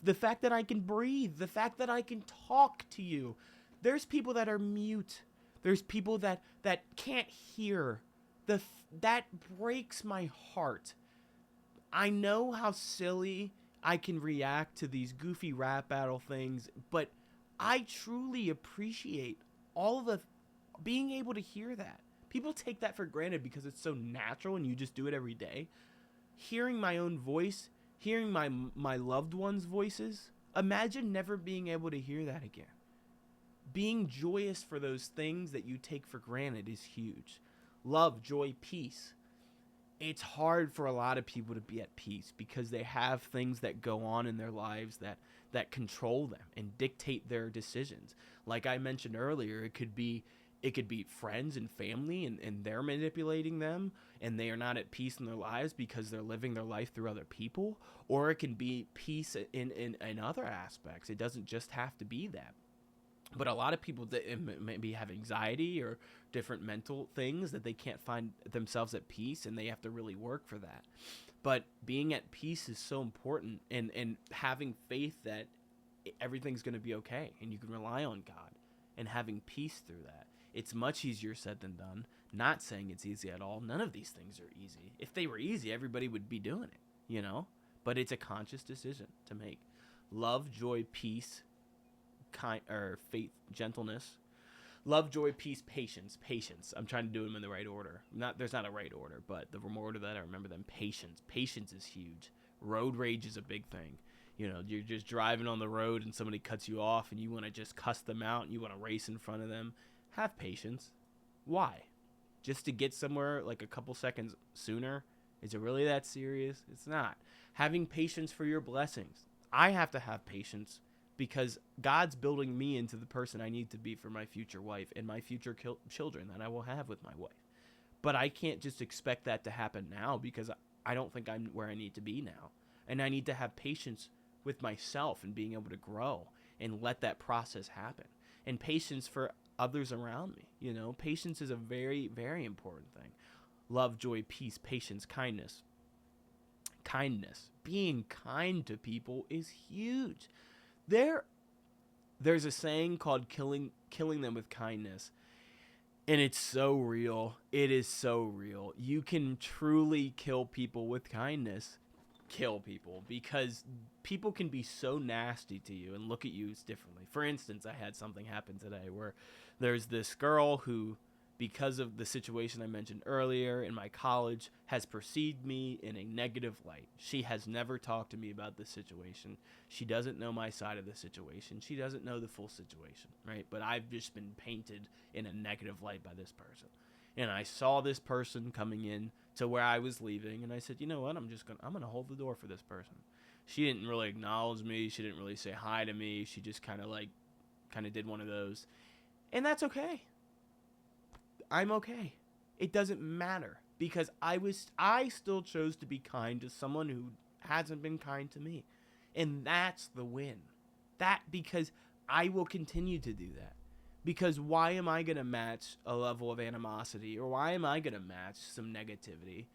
The fact that I can breathe, the fact that I can talk to you. There's people that are mute. There's people that can't hear. That breaks my heart. I know how silly I can react to these goofy rap battle things, but I truly appreciate all the being able to hear that. People take that for granted because it's so natural and you just do it every day. Hearing my own voice, hearing my loved ones' voices, imagine never being able to hear that again. Being joyous for those things that you take for granted is huge. Love, joy, peace. It's hard for a lot of people to be at peace because they have things that go on in their lives that control them and dictate their decisions. Like I mentioned earlier, it could be friends and family and they're manipulating them and they are not at peace in their lives because they're living their life through other people. Or it can be peace in other aspects. It doesn't just have to be that. But a lot of people that maybe have anxiety or different mental things that they can't find themselves at peace, and they have to really work for that. But being at peace is so important, and having faith that everything's going to be okay and you can rely on God and having peace through that. It's much easier said than done. Not saying it's easy at all. None of these things are easy. If they were easy, everybody would be doing it, But it's a conscious decision to make. Love, joy, peace, faith, gentleness. Love, joy, peace, patience. I'm trying to do them in the right order. There's not a right order, but the more order that I remember them. Patience is huge. Road rage is a big thing. You're just driving on the road and somebody cuts you off and you want to just cuss them out and you want to race in front of them. Have patience. Why? Just to get somewhere like a couple seconds sooner? Is it really that serious? It's not. Having patience for your blessings. I have to have patience because God's building me into the person I need to be for my future wife and my future children that I will have with my wife. But I can't just expect that to happen now because I don't think I'm where I need to be now. And I need to have patience with myself and being able to grow and let that process happen. And patience for others around me. Patience is a very, very important thing. Love, joy, peace, patience, kindness. Kindness. Being kind to people is huge. There's a saying called killing them with kindness. And it's so real. It is so real. You can truly kill people with kindness. Kill people, because people can be so nasty to you and look at you differently. For instance, I had something happen today where there's this girl who because of the situation I mentioned earlier in my college, has perceived me in a negative light. She has never talked to me about this situation. She doesn't know my side of the situation. She doesn't know the full situation, right? But I've just been painted in a negative light by this person. And I saw this person coming in to where I was leaving, and I said, you know what, I'm going to hold the door for this person. She didn't really acknowledge me. She didn't really say hi to me. She just kind of did one of those. And that's okay. I'm okay. It doesn't matter because I still chose to be kind to someone who hasn't been kind to me. And that's the win. Because I will continue to do that. Because why am I going to match a level of animosity, or why am I going to match some negativity?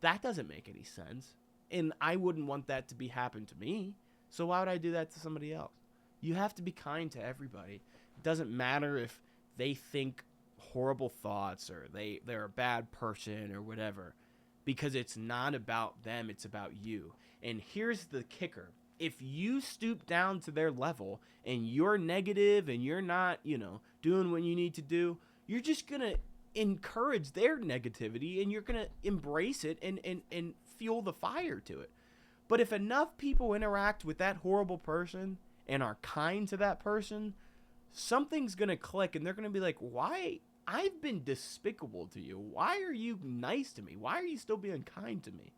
That doesn't make any sense. And I wouldn't want that to happen to me. So why would I do that to somebody else? You have to be kind to everybody. It doesn't matter if they think horrible thoughts or they're a bad person or whatever, because it's not about them, it's about you. And here's the kicker. If you stoop down to their level and you're negative and you're not, doing what you need to do, you're just going to encourage their negativity and you're going to embrace it and fuel the fire to it. But if enough people interact with that horrible person and are kind to that person, something's going to click and they're going to be like, why? I've been despicable to you. Why are you nice to me? Why are you still being kind to me?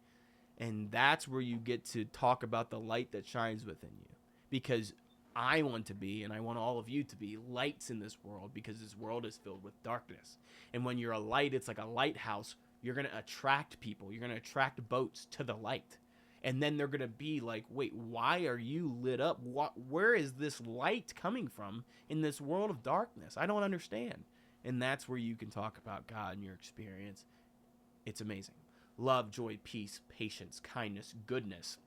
And that's where you get to talk about the light that shines within you. Because I want to be, and I want all of you to be, lights in this world, because this world is filled with darkness. And when you're a light, it's like a lighthouse. You're going to attract people. You're going to attract boats to the light. And then they're going to be like, wait, why are you lit up? Where is this light coming from in this world of darkness? I don't understand. And that's where you can talk about God and your experience. It's amazing. Love, joy, peace, patience, kindness, goodness.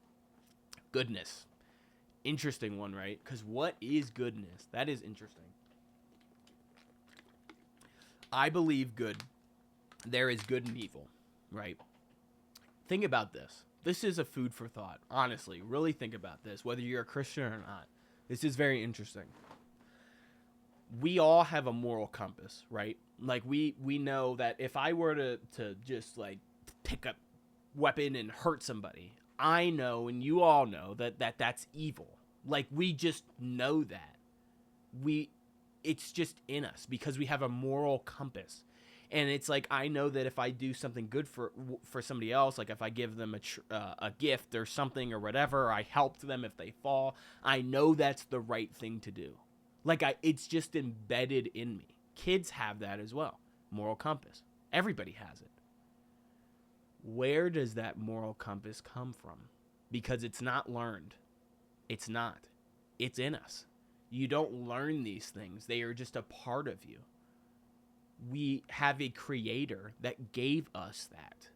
Goodness. Interesting one, right? Because what is goodness? That is interesting. I believe good. There is good and evil, right? Think about this. This is a food for thought. Honestly, really think about this, whether you're a Christian or not. This is very interesting. We all have a moral compass, right? Like we know that if I were to just like pick up weapon and hurt somebody, I know and you all know that's evil. Like we just know that. It's just in us because we have a moral compass. And it's like, I know that if I do something good for somebody else, like if I give them a gift or something or whatever, or I help them if they fall, I know that's the right thing to do. Like it's just embedded in me. Kids have that as well. Moral compass. Everybody has it. Where does that moral compass come from? Because it's not learned. It's not. It's in us. You don't learn these things. They are just a part of you. We have a creator that gave us that.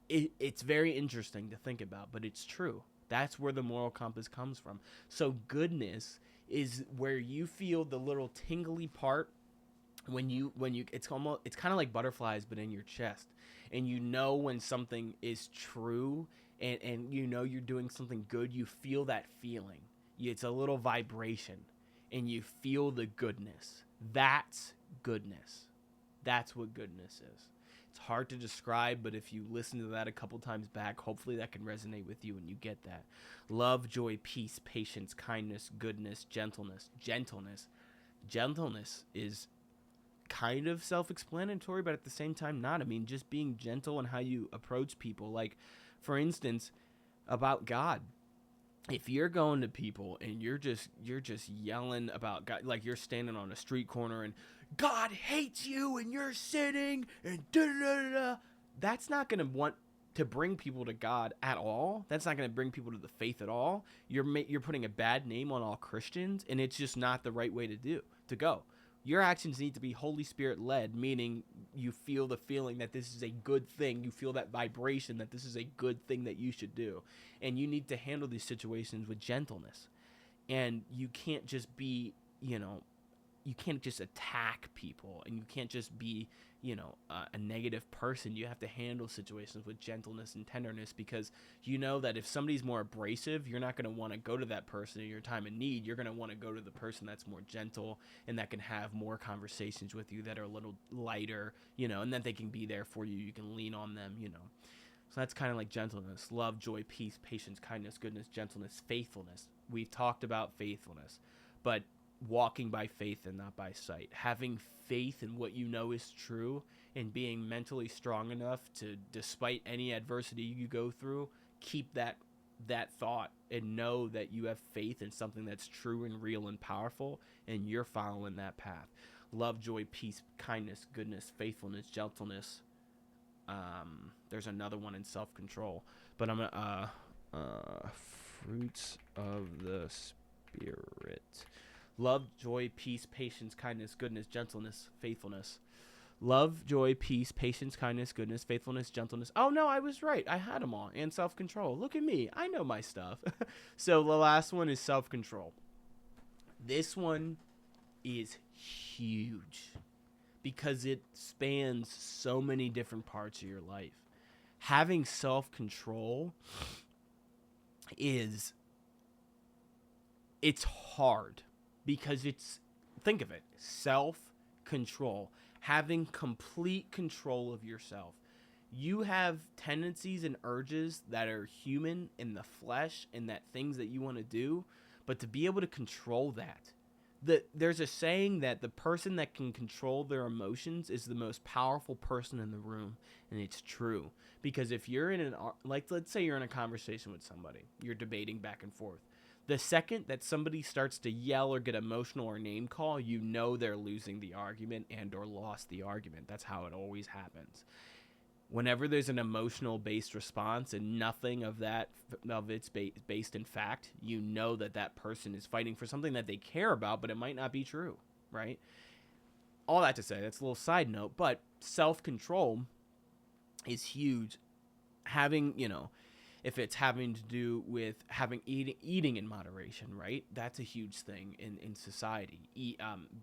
It's very interesting to think about, but it's true. That's where the moral compass comes from. So goodness is where you feel the little tingly part when you it's kind of like butterflies but in your chest, and you know when something is true and you know you're doing something good. You feel that feeling. It's a little vibration and you feel the goodness. That's goodness. That's what goodness is. It's hard to describe, but if you listen to that a couple times back, hopefully that can resonate with you and you get that. Love, joy, peace, patience, kindness, goodness, gentleness. Gentleness is kind of self-explanatory, but at the same time not. I mean, just being gentle in how you approach people. Like, for instance, about God. If you're going to people and you're just yelling about God, like you're standing on a street corner and God hates you and you're sinning and da-da-da-da-da, that's not going to want to bring people to God at all. That's not going to bring people to the faith at all. You're putting a bad name on all Christians, and it's just not the right way to go. Your actions need to be Holy Spirit led, meaning you feel the feeling that this is a good thing. You feel that vibration that this is a good thing that you should do. And you need to handle these situations with gentleness. And you can't just be, you can't just attack people, and you can't just be a negative person, you have to handle situations with gentleness and tenderness, because you know that if somebody's more abrasive, you're not going to want to go to that person in your time of need. You're going to want to go to the person that's more gentle and that can have more conversations with you that are a little lighter, and that they can be there for you. You can lean on them, So that's kind of like gentleness, love, joy, peace, patience, kindness, goodness, gentleness, faithfulness. We've talked about faithfulness, but walking by faith and not by sight, having faith in what you know is true, and being mentally strong enough to, despite any adversity you go through, keep that thought and know that you have faith in something that's true and real and powerful, and you're following that path. Love, joy, peace, kindness, goodness, faithfulness, gentleness. There's another one in self-control, but I'm gonna fruits of the Spirit. Love, joy, peace, patience, kindness, goodness, gentleness, faithfulness. Love, joy, peace, patience, kindness, goodness, faithfulness, gentleness. Oh, no, I was right. I had them all. And self-control. Look at me. I know my stuff. So the last one is self-control. This one is huge because it spans so many different parts of your life. Having self-control it's hard. Because think of it, self-control, having complete control of yourself. You have tendencies and urges that are human in the flesh and that things that you want to do, but to be able to control that. There's a saying that the person that can control their emotions is the most powerful person in the room, and it's true. Because if you're let's say you're in a conversation with somebody, you're debating back and forth. The second that somebody starts to yell or get emotional or name call, you know they're losing the argument and or lost the argument. That's how it always happens. Whenever there's an emotional-based response and nothing of it's based in fact, you know that person is fighting for something that they care about, but it might not be true, right? All that to say, that's a little side note, but self-control is huge. Having, if it's having to do with eating in moderation, right? That's a huge thing in society.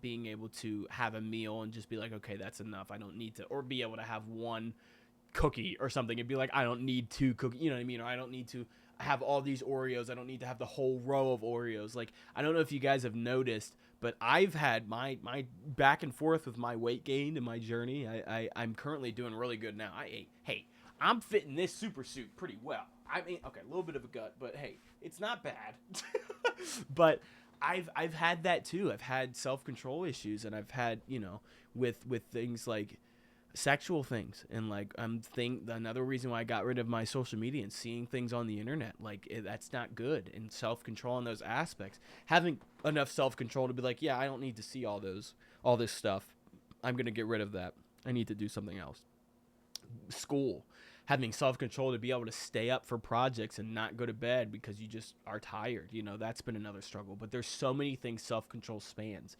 Being able to have a meal and just be like, okay, that's enough. I don't need to, or be able to have one cookie or something and be like, I don't need two cookies, you know what I mean? Or I don't need to have all these Oreos. I don't need to have the whole row of Oreos. Like, I don't know if you guys have noticed, but I've had my back and forth with my weight gain in my journey. I'm currently doing really good now. I'm fitting this super suit pretty well. I mean, okay, a little bit of a gut, but hey, it's not bad. But I've had that too. I've had self-control issues, and I've had, with things like sexual things, and like another reason why I got rid of my social media and seeing things on the internet, that's not good. And self-control in those aspects, having enough self-control to be like, yeah, I don't need to see all this stuff. I'm gonna get rid of that. I need to do something else. School. Having self-control to be able to stay up for projects and not go to bed because you just are tired. That's been another struggle. But there's so many things self-control spans.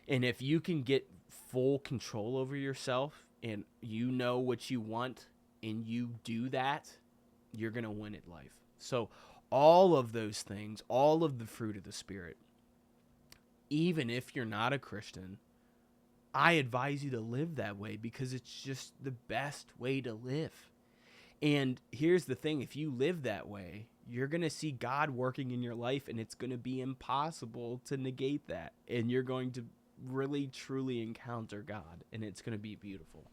And if you can get full control over yourself and you know what you want and you do that, you're going to win at life. So all of those things, all of the fruit of the Spirit, even if you're not a Christian, I advise you to live that way because it's just the best way to live. And here's the thing, if you live that way, you're going to see God working in your life, and it's going to be impossible to negate that. And you're going to really, truly encounter God, and it's going to be beautiful.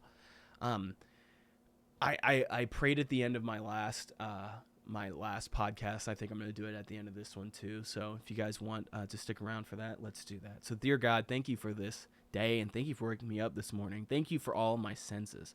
I prayed at the end of my last podcast. I think I'm going to do it at the end of this one too. So if you guys want to stick around for that, let's do that. So dear God, thank you for this day, and thank you for waking me up this morning. Thank you for all my senses.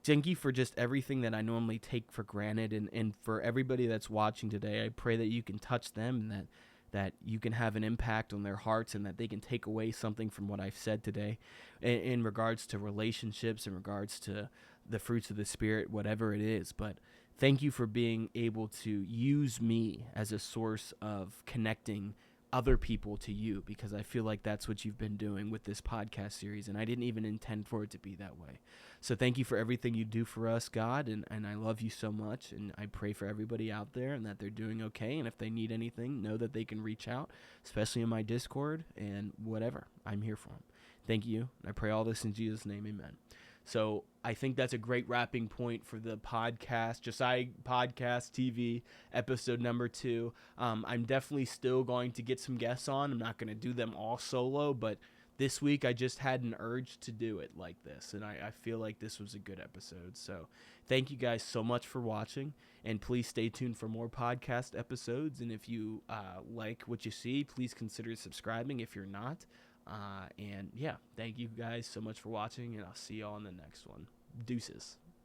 Thank you for just everything that I normally take for granted, and for everybody that's watching today. I pray that you can touch them, and that you can have an impact on their hearts, and that they can take away something from what I've said today in regards to relationships, in regards to the fruits of the Spirit, whatever it is. But thank you for being able to use me as a source of connecting other people to you, because I feel like that's what you've been doing with this podcast series, and I didn't even intend for it to be that way. So thank you for everything you do for us, God, and I love you so much, and I pray for everybody out there and that they're doing okay, and if they need anything, know that they can reach out, especially in my Discord, and whatever, I'm here for them. Thank you. I pray all this in Jesus' name, amen. So I think that's a great wrapping point for the podcast, Josiah Podcast TV, episode number 2. I'm definitely still going to get some guests on. I'm not going to do them all solo, but this week I just had an urge to do it like this, and I feel like this was a good episode. So thank you guys so much for watching, and please stay tuned for more podcast episodes. And if you like what you see, please consider subscribing if you're not. And yeah, thank you guys so much for watching, and I'll see y'all on the next one. Deuces.